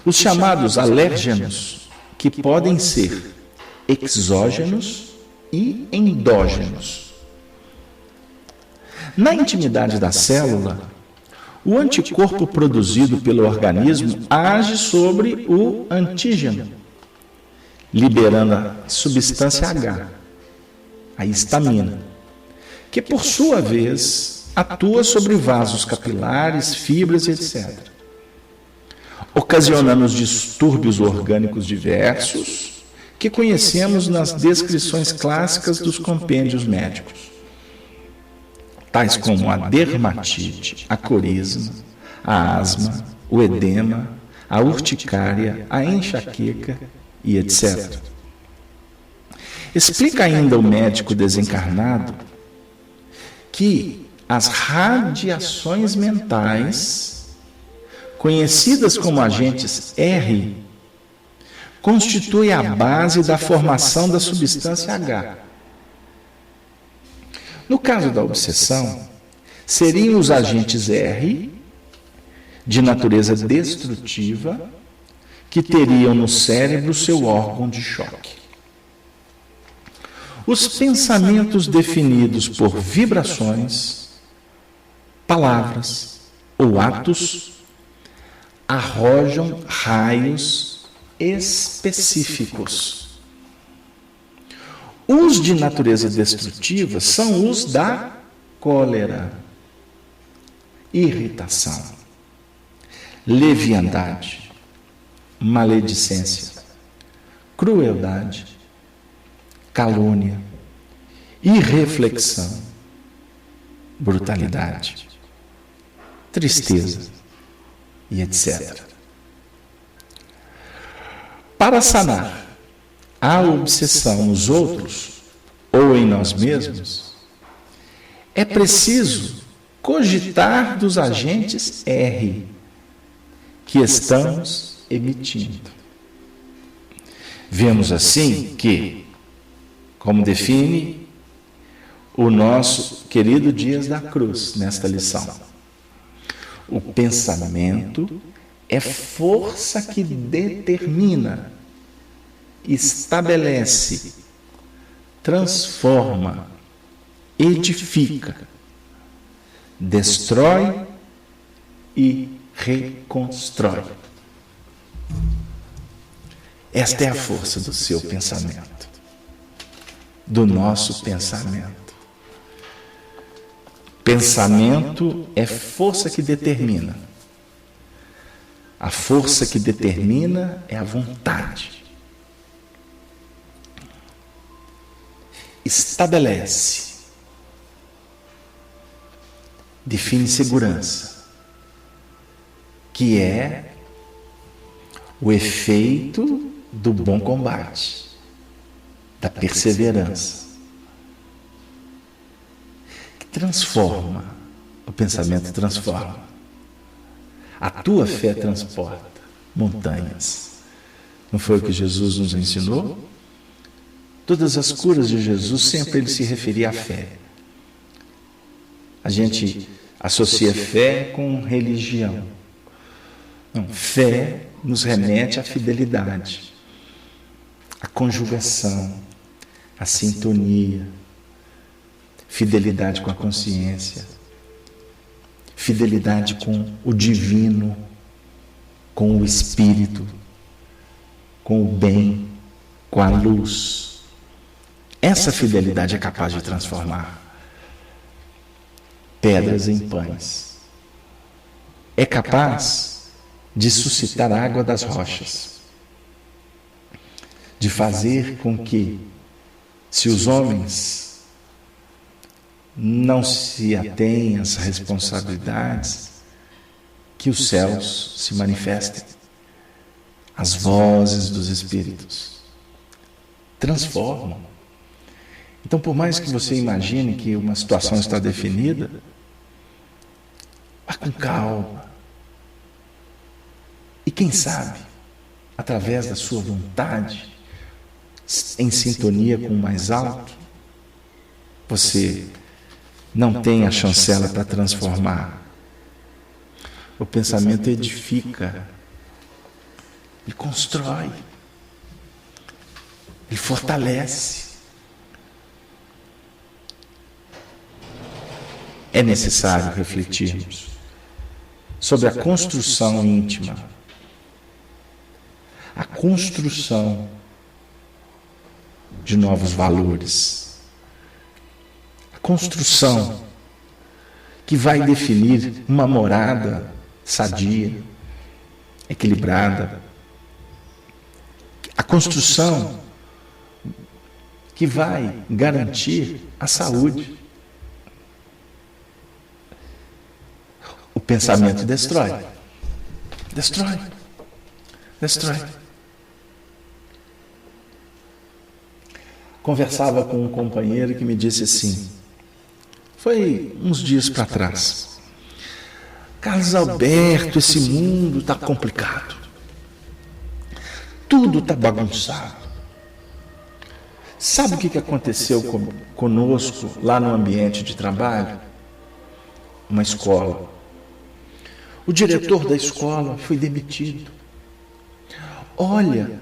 Os chamados alérgenos, que podem ser exógenos e endógenos. Na intimidade da célula, o anticorpo produzido pelo organismo age sobre o antígeno, liberando a substância H, a histamina, que por sua vez atua sobre vasos capilares, fibras, etc., ocasionando os distúrbios orgânicos diversos que conhecemos nas descrições clássicas dos compêndios médicos, tais como a dermatite, a corisma, a asma, o edema, a urticária, a enxaqueca e etc. Explica ainda o médico desencarnado que as radiações mentais, conhecidas como agentes R, constituem a base da formação da substância H. No caso da obsessão, seriam os agentes R, de natureza destrutiva, que teriam no cérebro seu órgão de choque. Os pensamentos definidos por vibrações, palavras ou atos arrojam raios específicos. Os de natureza destrutiva são os da cólera, irritação, leviandade, maledicência, crueldade, calúnia, irreflexão, brutalidade, tristeza e etc. Para sanar a obsessão nos outros ou em nós mesmos, é preciso cogitar dos agentes R que estamos emitindo. Vemos assim que, como define o nosso querido Dias da Cruz nesta lição, o pensamento é força que determina, estabelece, transforma, edifica, destrói e reconstrói. Esta é a força do seu pensamento. do nosso pensamento. Pensamento é força que determina. A força que determina é a vontade. Estabelece, define segurança, que é o efeito do bom combate, da perseverança, que transforma, o pensamento transforma. A tua fé transporta montanhas. Não foi o que Jesus nos ensinou? Todas as curas de Jesus, sempre ele se referia à fé. A gente associa fé com religião. Não, fé nos remete à fidelidade, à conjugação, à sintonia, fidelidade com a consciência, fidelidade com o divino, com o espírito, com o bem, com a luz. Essa fidelidade é capaz de transformar pedras em pães. É capaz de suscitar a água das rochas, de fazer com que, se os homens não se atêm às responsabilidades, que os céus se manifestem, as vozes dos espíritos transformam. Então, por mais que você imagine que uma situação está definida, vá com calma. E quem sabe, através da sua vontade, em sintonia com o mais alto, você não tem a chancela para transformar. O pensamento edifica, ele constrói, ele fortalece. É necessário refletirmos sobre a construção íntima, a construção de novos valores, a construção que vai definir uma morada sadia, equilibrada, a construção que vai garantir a saúde. O pensamento destrói. Conversava com um companheiro que me disse assim, foi uns dias para trás: Carlos Alberto, esse mundo está complicado. Tudo está bagunçado. Sabe o que aconteceu conosco lá no ambiente de trabalho? Uma escola. O diretor da escola foi demitido. Olha,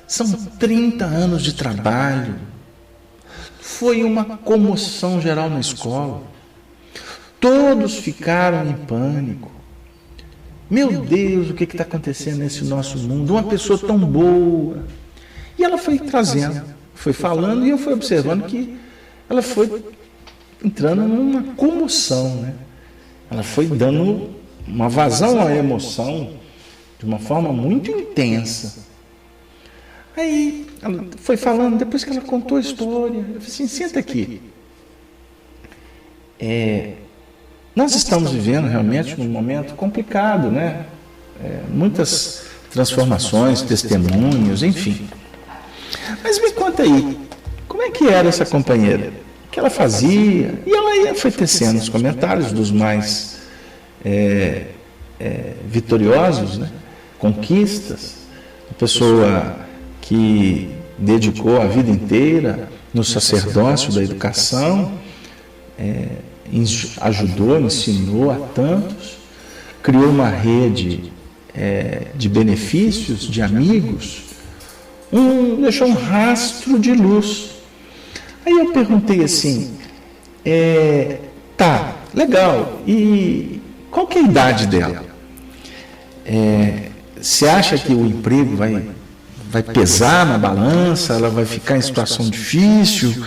são 30 anos de trabalho. Foi uma comoção geral na escola. Todos ficaram em pânico. Meu Deus, o que está acontecendo nesse nosso mundo? Uma pessoa tão boa. E ela foi trazendo, foi falando, e eu fui observando que ela foi entrando numa comoção, né? Ela foi dando uma vazão à emoção de uma forma muito intensa. Aí ela foi falando, depois que ela contou a história, eu falei assim, senta aqui. Nós estamos vivendo realmente num momento complicado, né? Muitas transformações, testemunhos, enfim. Mas me conta aí, como é que era essa companheira? O que ela fazia? E ela foi tecendo os comentários dos mais vitoriosos, né? Conquistas, uma pessoa que dedicou a vida inteira no sacerdócio da educação, ajudou, ensinou a tantos, criou uma rede de benefícios, de amigos, deixou um rastro de luz. Aí eu perguntei assim, tá, legal, e qual que é a idade dela? Você acha que o emprego vai vai pesar na balança, ela vai ficar em situação difícil.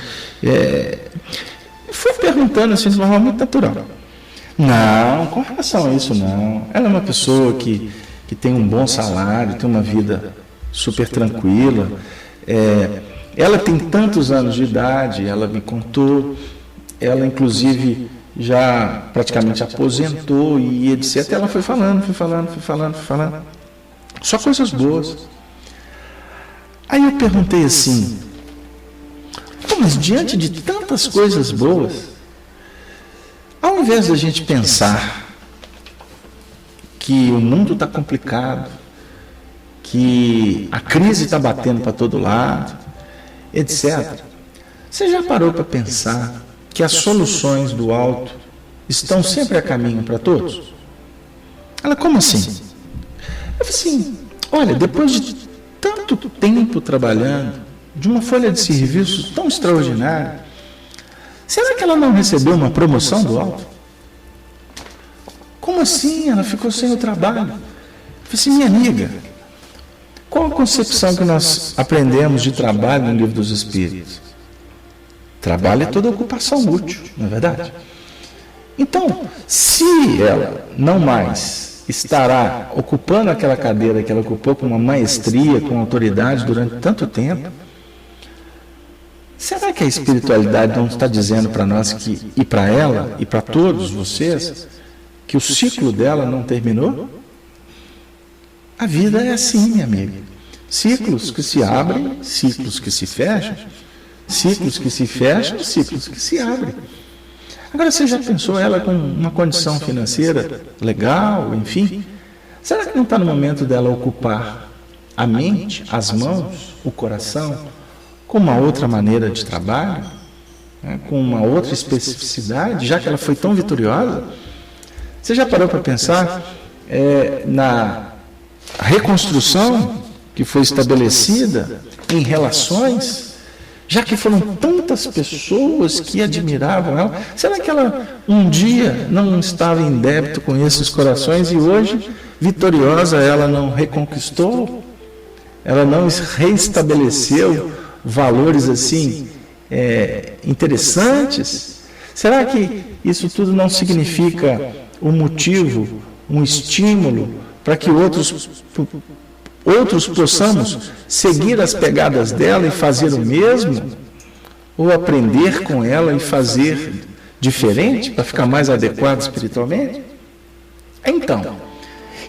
Fui perguntando assim de uma forma muito natural. Não, com relação a isso não. Ela é uma pessoa que tem um bom salário, tem uma vida super tranquila. Ela tem tantos anos de idade, ela me contou, ela inclusive já praticamente aposentou e etc. Ela foi falando. Só coisas boas. Aí eu perguntei assim, mas diante de tantas coisas boas, ao invés da gente pensar que o mundo está complicado, que a crise está batendo para todo lado, etc., você já parou para pensar que as soluções do alto estão sempre a caminho para todos? Ela, como assim? Eu falei assim, olha, depois de tanto tempo trabalhando, de uma folha de serviço tão extraordinária, será que ela não recebeu uma promoção do alto? Como assim? Ela ficou sem o trabalho. Eu falei assim, minha amiga, qual a concepção que nós aprendemos de trabalho no Livro dos Espíritos? Trabalho é toda ocupação útil, não é verdade? Então, se ela não mais estará ocupando aquela cadeira que ela ocupou com uma maestria, com autoridade durante tanto tempo, será que a espiritualidade não está dizendo para nós que, e para ela, e para todos vocês, que o ciclo dela não terminou? A vida é assim, minha amiga. Ciclos que se abrem, ciclos que se fecham, ciclos que se fecham, ciclos que se abrem. Agora, você já pensou ela com uma condição financeira legal, enfim? Será que não está no momento dela ocupar a mente, as mãos, o coração, com uma outra maneira de trabalho, né, com uma outra especificidade, já que ela foi tão vitoriosa? Você já parou para pensar na reconstrução que foi estabelecida em relações, já que foram tantas pessoas que admiravam ela? Será que ela um dia não estava em débito com esses corações e hoje, vitoriosa, ela não reconquistou? Ela não reestabeleceu valores assim interessantes? Será que isso tudo não significa um motivo, um estímulo para que outros possamos seguir as pegadas dela e fazer o mesmo? Ou aprender com ela e fazer diferente para ficar mais adequado espiritualmente? Então,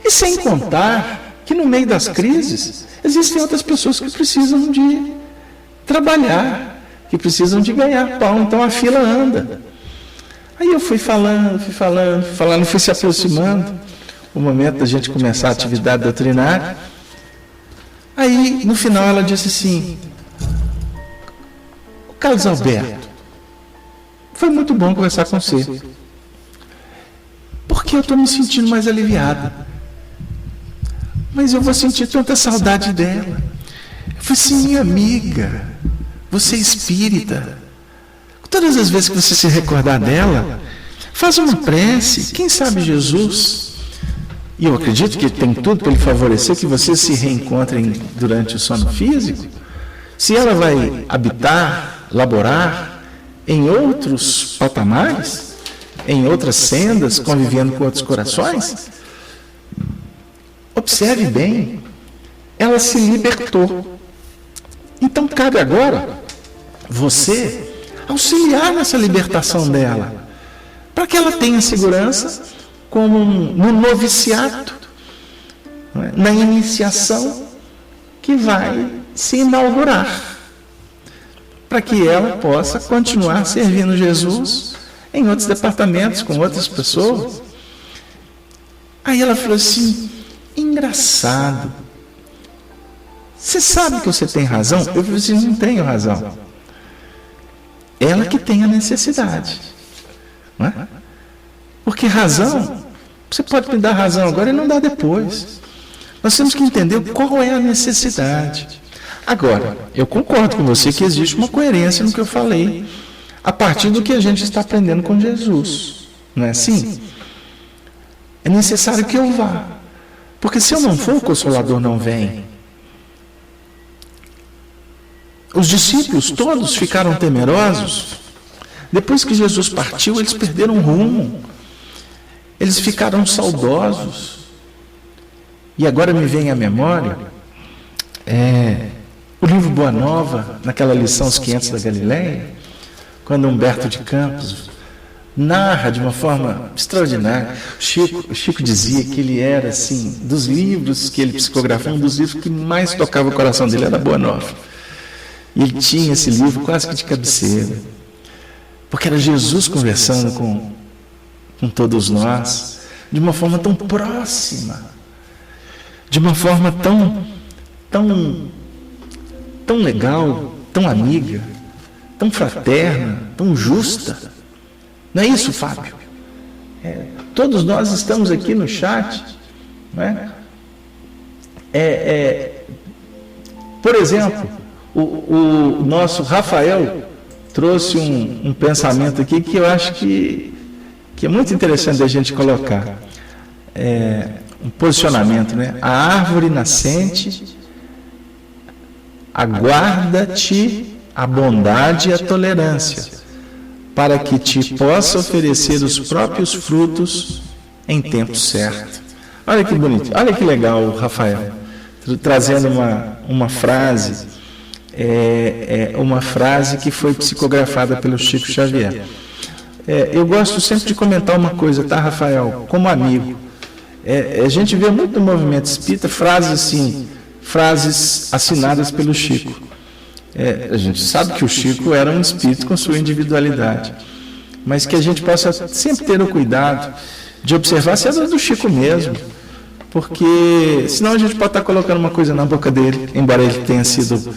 e sem contar que no meio das crises existem outras pessoas que precisam de trabalhar, que precisam de ganhar pão, então a fila anda. Aí eu fui falando, fui se aproximando o momento da gente começar a atividade doutrinária. Aí, no final, ela disse assim, Carlos Alberto, foi muito bom conversar com você, porque eu estou me sentindo mais aliviada, mas eu vou sentir tanta saudade dela. Eu falei assim, minha amiga, você é espírita, todas as vezes que você se recordar dela, faz uma prece, quem sabe Jesus. E eu acredito que tem tudo para ele favorecer que vocês se reencontrem durante o sono físico. Se ela vai habitar, laborar em outros patamares, em outras sendas, convivendo com outros corações, observe bem, ela se libertou. Então cabe agora você auxiliar nessa libertação dela, para que ela tenha segurança, como no noviciato, na iniciação que vai se inaugurar, para que ela possa continuar servindo Jesus em outros departamentos, com outras pessoas. Aí ela falou assim, engraçado, você sabe que você tem razão? Eu falei assim, não tenho razão. Ela que tem a necessidade, não é? Porque razão, você pode me dar razão agora e não dá depois. Nós temos que entender qual é a necessidade. Agora, eu concordo com você que existe uma coerência no que eu falei, a partir do que a gente está aprendendo com Jesus. Não é assim? É necessário que eu vá. Porque se eu não for, o Consolador não vem. Os discípulos todos ficaram temerosos. Depois que Jesus partiu, eles perderam o rumo. Eles ficaram saudosos. E agora me vem à memória o livro Boa Nova, naquela lição Os 500 da Galileia, quando Humberto de Campos narra de uma forma extraordinária. O Chico dizia que ele era, assim, dos livros que ele psicografou, um dos livros que mais tocava o coração dele era Boa Nova. E ele tinha esse livro quase que de cabeceira, porque era Jesus conversando com todos nós, de uma forma tão próxima, de uma forma tão legal, tão amiga, tão fraterna, tão justa. Não é isso, Fábio? Todos nós estamos aqui no chat, não é? Por exemplo, o nosso Rafael trouxe um pensamento aqui que eu acho que é muito interessante a gente colocar. Um posicionamento, né? A árvore nascente aguarda-te a bondade e a tolerância, para que te possa oferecer os próprios frutos em tempo certo. Olha que bonito, olha que legal, Rafael, trazendo uma frase, uma frase que foi psicografada pelo Chico Xavier. Eu gosto sempre de comentar uma coisa, tá, Rafael? Como amigo, a gente vê muito no movimento espírita frases assim, frases assinadas pelo Chico. A gente sabe que o Chico era um espírito com sua individualidade, mas que a gente possa sempre ter o cuidado de observar se é do Chico mesmo, porque senão a gente pode estar colocando uma coisa na boca dele, embora ele tenha sido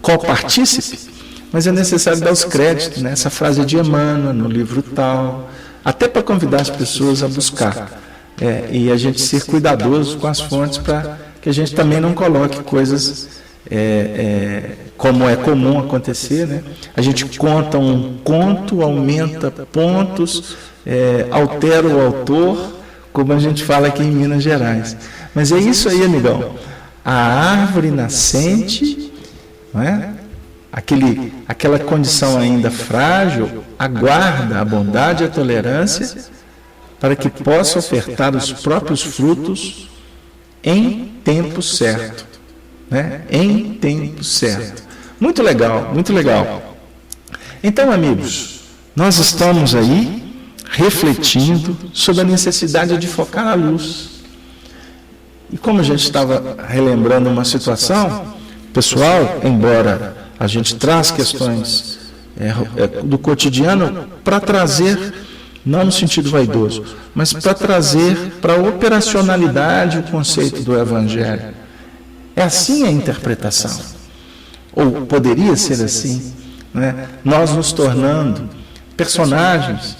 copartícipe, mas é necessário dar os créditos, né? Essa frase é de Emmanuel, no livro tal, até para convidar as pessoas a buscar, e a gente ser cuidadoso com as fontes para que a gente também não coloque coisas como é comum acontecer, né? A gente conta um conto, aumenta pontos, altera o autor, como a gente fala aqui em Minas Gerais. Mas é isso aí, amigão. A árvore nascente, não é? Aquela condição ainda frágil, aguarda a bondade e a tolerância para que possa ofertar os próprios frutos em tempo certo. Né? Em tempo certo. Muito legal, muito legal. Então, amigos, nós estamos aí refletindo sobre a necessidade de focar a luz. E como a gente estava relembrando uma situação pessoal, embora a gente traz questões do cotidiano para trazer, não no sentido vaidoso, mas para trazer para a operacionalidade o conceito do Evangelho. É assim a interpretação, ou poderia ser assim, né? Nós nos tornando personagens,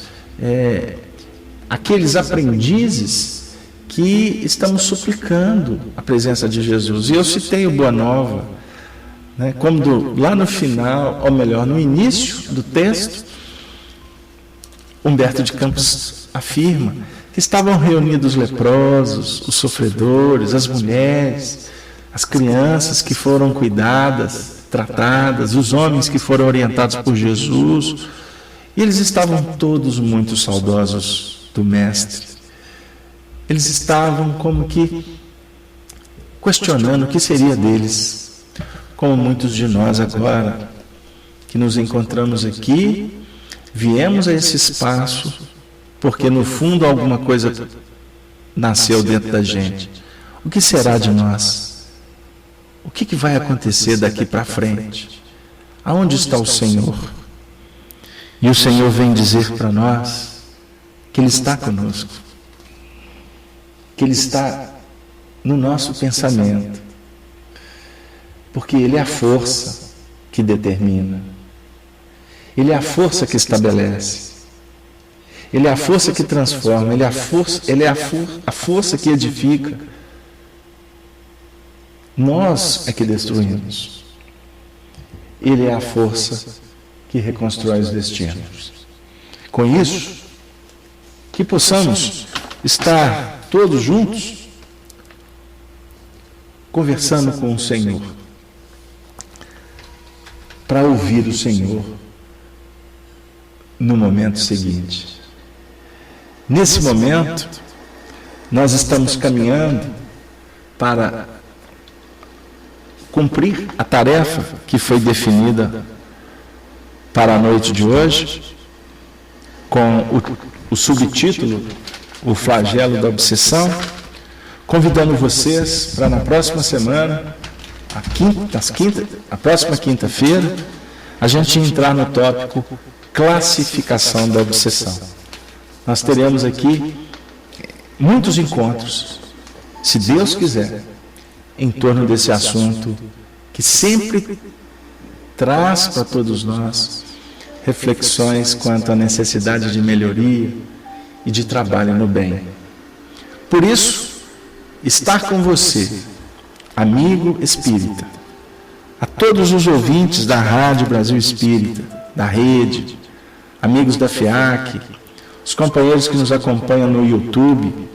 aqueles aprendizes que estamos suplicando a presença de Jesus. E eu citei o Boa Nova, né? Como lá no final, ou melhor, no início do texto, Humberto de Campos afirma que estavam reunidos os leprosos, os sofredores, as mulheres, as crianças que foram cuidadas, tratadas, os homens que foram orientados por Jesus, e eles estavam todos muito saudosos do Mestre. Eles estavam como que questionando o que seria deles, como muitos de nós agora, que nos encontramos aqui, viemos a esse espaço, porque no fundo alguma coisa nasceu dentro da gente. O que será de nós? O que vai acontecer daqui para frente? Aonde está o Senhor? E o Senhor vem dizer para nós que Ele está conosco, que Ele está no nosso pensamento, porque Ele é a força que determina, Ele é a força que estabelece, Ele é a força que transforma, Ele é a força que edifica. Nós é que destruímos. Ele é a força que reconstrói os destinos. Com isso, que possamos estar todos juntos conversando com o Senhor. para ouvir o Senhor no momento seguinte. Nesse momento, nós estamos caminhando para cumprir a tarefa que foi definida para a noite de hoje, com o subtítulo, o flagelo da obsessão, convidando vocês para na próxima semana, a próxima quinta-feira, a gente entrar no tópico classificação da obsessão. Nós teremos aqui muitos encontros, se Deus quiser, em torno desse assunto que sempre traz para todos nós reflexões quanto à necessidade de melhoria e de trabalho no bem. Por isso, estar com você, amigo espírita, a todos os ouvintes da Rádio Brasil Espírita, da rede, amigos da FIAC, os companheiros que nos acompanham no YouTube,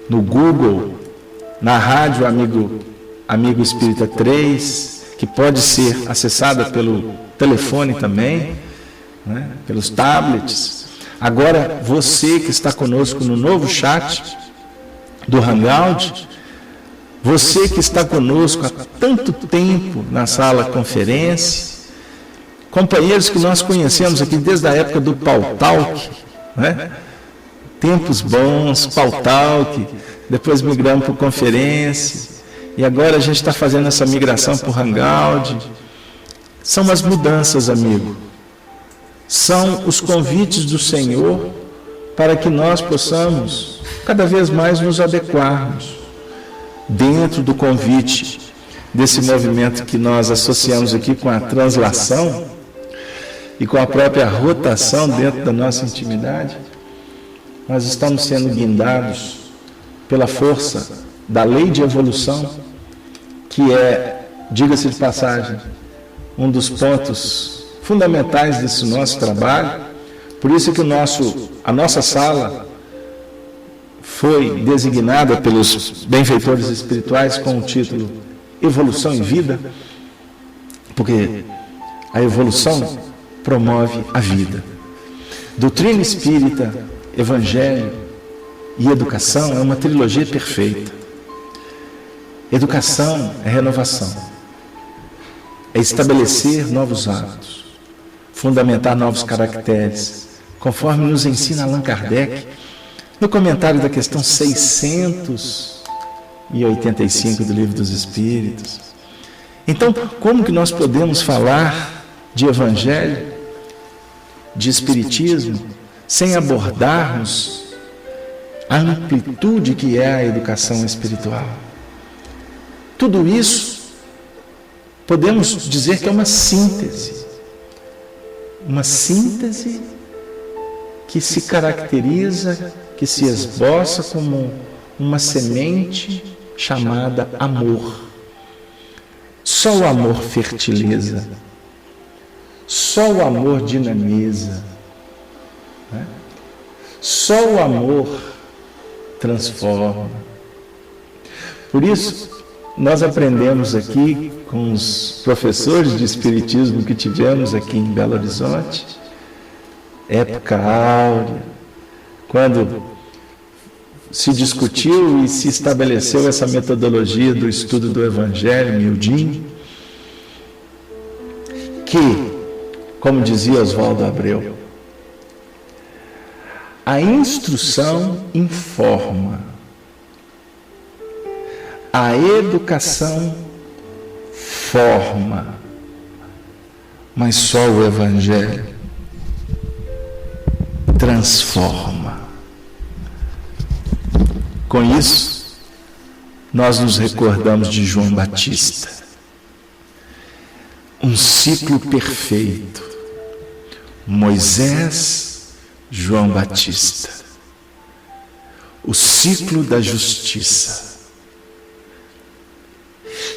no Google, na Rádio Amigo Espírita 3, que pode ser acessada pelo telefone também, né, pelos tablets. Agora, você que está conosco no novo chat do Hangout, você que está conosco há tanto tempo na sala conferência, companheiros que nós conhecemos aqui desde a época do Pautalk, né? Tempos bons, Pautalk, depois migramos para conferência, e agora a gente está fazendo essa migração para o Hangout. São as mudanças, amigo. São os convites do Senhor para que nós possamos cada vez mais nos adequarmos dentro do convite desse movimento que nós associamos aqui com a translação e com a própria rotação dentro da nossa intimidade. Nós estamos sendo guindados pela força da lei de evolução, que é, diga-se de passagem, um dos pontos fundamentais desse nosso trabalho. Por isso que a nossa sala foi designada pelos benfeitores espirituais com o título Evolução em Vida, porque a evolução promove a vida. Doutrina espírita, evangelho e educação é uma trilogia perfeita. Educação é renovação, é estabelecer novos hábitos, fundamentar novos caracteres, conforme nos ensina Allan Kardec no comentário da questão 685 do Livro dos Espíritos. Então, como que nós podemos falar de evangelho, de espiritismo, sem abordarmos a amplitude que é a educação espiritual? Tudo isso podemos dizer que é uma síntese que se caracteriza, que se esboça como uma semente chamada amor. Só o amor fertiliza, só o amor dinamiza, né? Só o amor transforma. Por isso, nós aprendemos aqui com os professores de Espiritismo que tivemos aqui em Belo Horizonte, época áurea, quando se discutiu e se estabeleceu essa metodologia do estudo do Evangelho miudinho, que, como dizia Oswaldo Abreu, a instrução informa, a educação forma, mas só o Evangelho transforma. Com isso, nós nos recordamos de João Batista. Um ciclo perfeito. Moisés, João Batista. O ciclo da justiça.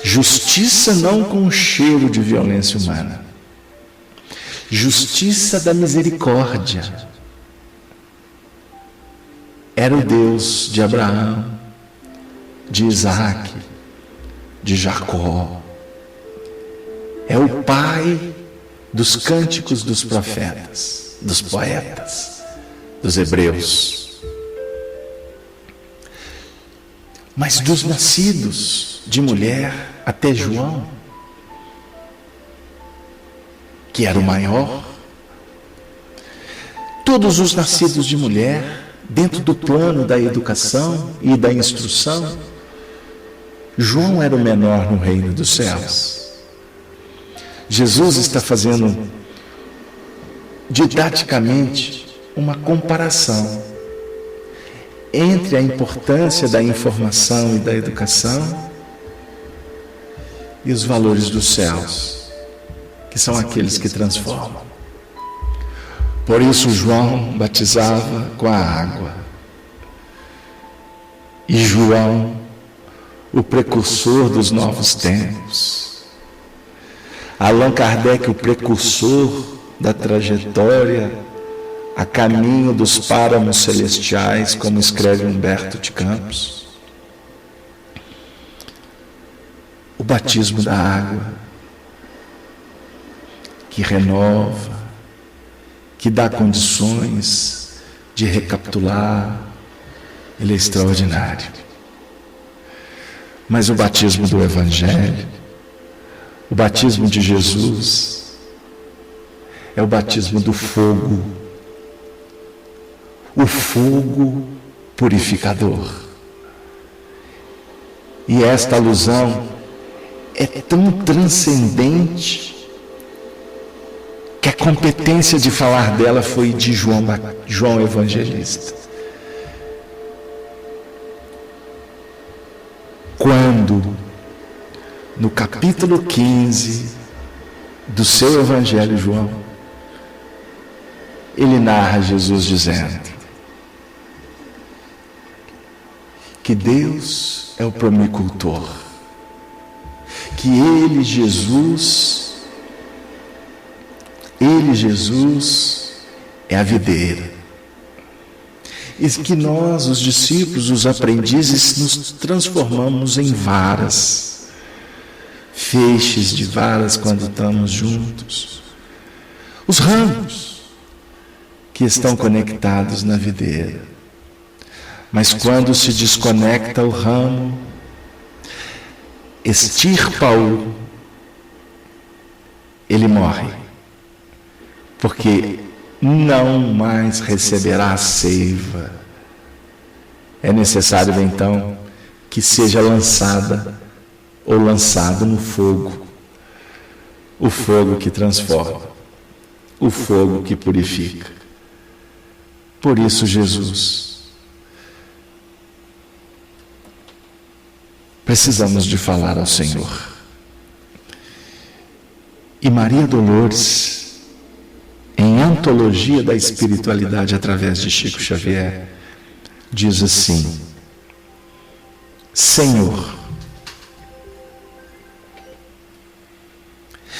Justiça não com cheiro de violência humana. Justiça da misericórdia. Era o Deus de Abraão, de Isaac, de Jacó. É o Pai dos cânticos dos profetas, dos poetas, dos hebreus. Mas dos nascidos de mulher até João, que era o maior, todos os nascidos de mulher, dentro do plano da educação e da instrução, João era o menor no reino dos céus. Jesus está fazendo didaticamente uma comparação entre a importância da informação e da educação e os valores dos céus, que são aqueles que transformam. Por isso João batizava com a água. E João, o precursor dos novos tempos. Allan Kardec, o precursor da trajetória a caminho dos páramos celestiais, como escreve Humberto de Campos. O batismo da água, que renova, que dá condições de recapitular, ele é extraordinário. Mas o batismo do Evangelho, o batismo de Jesus, é o batismo do fogo, o fogo purificador. E esta alusão é tão transcendente que a competência de falar dela foi de João Evangelista. Quando, no capítulo 15 do seu Evangelho, João, ele narra Jesus dizendo que Deus é o promicultor, que Ele, Jesus, é a videira, e que nós, os discípulos, os aprendizes, nos transformamos em varas, feixes de varas quando estamos juntos, os ramos que estão conectados na videira. Mas quando se desconecta o ramo, extirpa-o, ele morre, porque não mais receberá a seiva. É necessário então que seja lançada ou lançado no fogo, o fogo que transforma, o fogo que purifica. Por isso Jesus, precisamos de falar ao Senhor. E Maria Dolores, em Antologia da Espiritualidade através de Chico Xavier, diz assim: Senhor,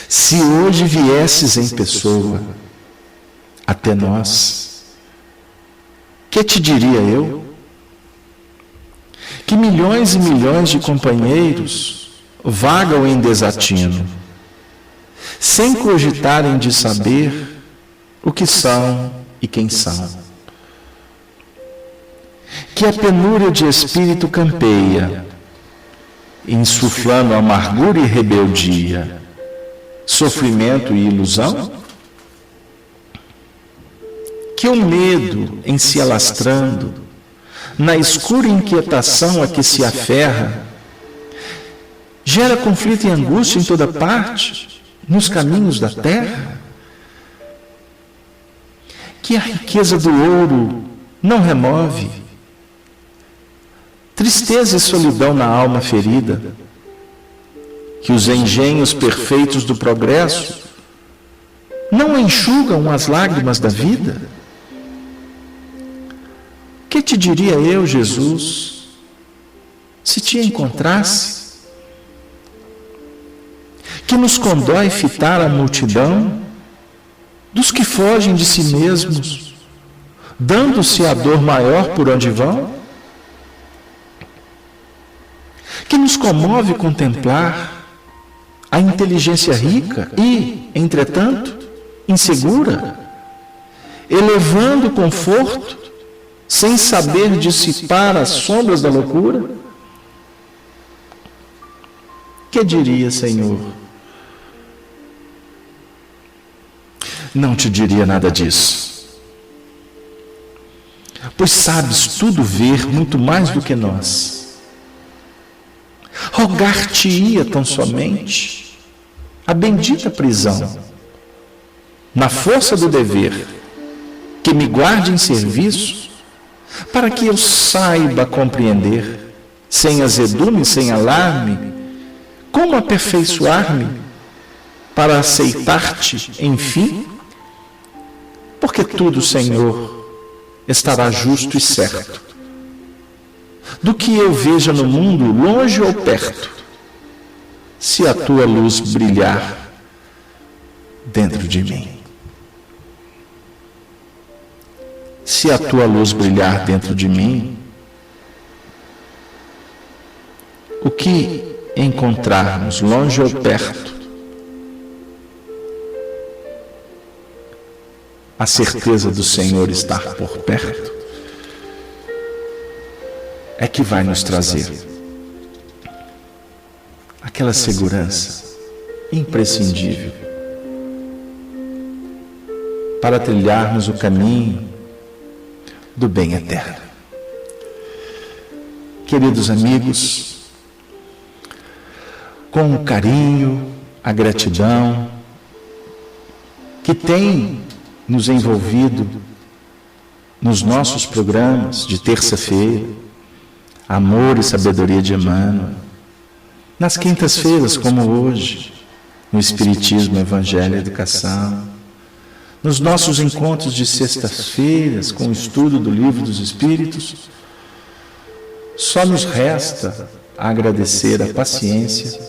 se hoje viesses em pessoa até nós, que te diria eu? Que milhões e milhões de companheiros vagam em desatino, sem cogitarem de saber o que são e quem são. Que a penúria de espírito campeia, insuflando amargura e rebeldia, sofrimento e ilusão? Que o medo em se alastrando, na escura inquietação a que se aferra, gera conflito e angústia em toda parte, nos caminhos da terra? Que a riqueza do ouro não remove tristeza e solidão na alma ferida, que os engenhos perfeitos do progresso não enxugam as lágrimas da vida? Que te diria eu, Jesus, se te encontrasse? Que nos condói fitar a multidão dos que fogem de si mesmos, dando-se a dor maior por onde vão? Que nos comove contemplar a inteligência rica e, entretanto, insegura, elevando o conforto, sem saber dissipar as sombras da loucura? Que diria, Senhor? Não te diria nada disso, pois sabes tudo ver muito mais do que nós. Rogar-te-ia tão somente a bendita prisão, na força do dever, que me guarde em serviço, para que eu saiba compreender, sem azedume, sem alarme, como aperfeiçoar-me para aceitar-te, enfim? Porque tudo, Senhor, estará justo e certo, do que eu veja no mundo, longe ou perto, se a tua luz brilhar dentro de mim. Se a tua luz brilhar dentro de mim, o que encontrarmos longe ou perto, a certeza do Senhor estar por perto é que vai nos trazer aquela segurança imprescindível para trilharmos o caminho do bem eterno. Queridos amigos, com o carinho, a gratidão que tem nos envolvido nos nossos programas de terça-feira, Amor e Sabedoria de Emmanuel, nas quintas-feiras, como hoje, no Espiritismo, Evangelho e Educação, nos nossos encontros de sextas-feiras, com o estudo do Livro dos Espíritos, só nos resta agradecer a paciência,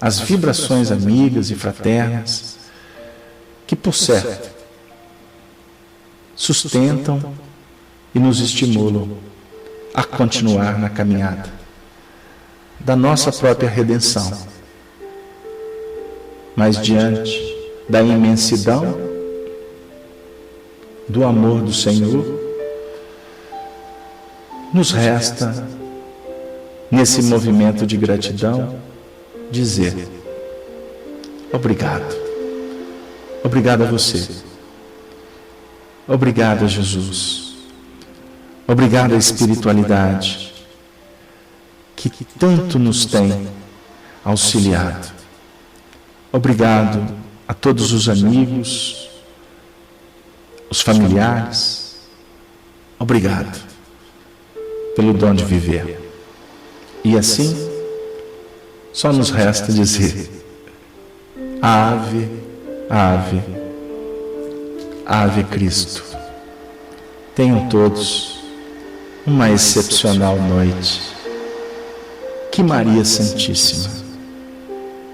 as vibrações amigas e fraternas, que, por certo, sustentam e nos estimulam a continuar na caminhada da nossa própria redenção. Mas diante da imensidão do amor do Senhor, nos resta, nesse movimento de gratidão, dizer: obrigado. Obrigado a você. Obrigado a Jesus. Obrigado à espiritualidade que tanto nos tem auxiliado. Obrigado a todos os amigos, os familiares. Obrigado pelo dom de viver. E assim, só nos resta dizer: Ave, Ave, Ave Cristo. Tenham todos uma excepcional noite. Que Maria Santíssima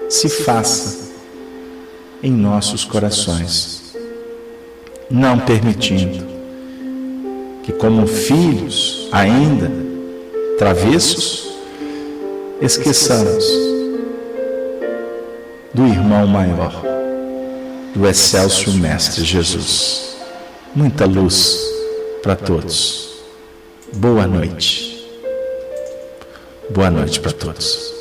se faça em nossos corações, não permitindo que, como filhos ainda travessos, esqueçamos do irmão maior, do excelso Mestre Jesus. Muita luz para todos. Boa noite. Boa noite para todos.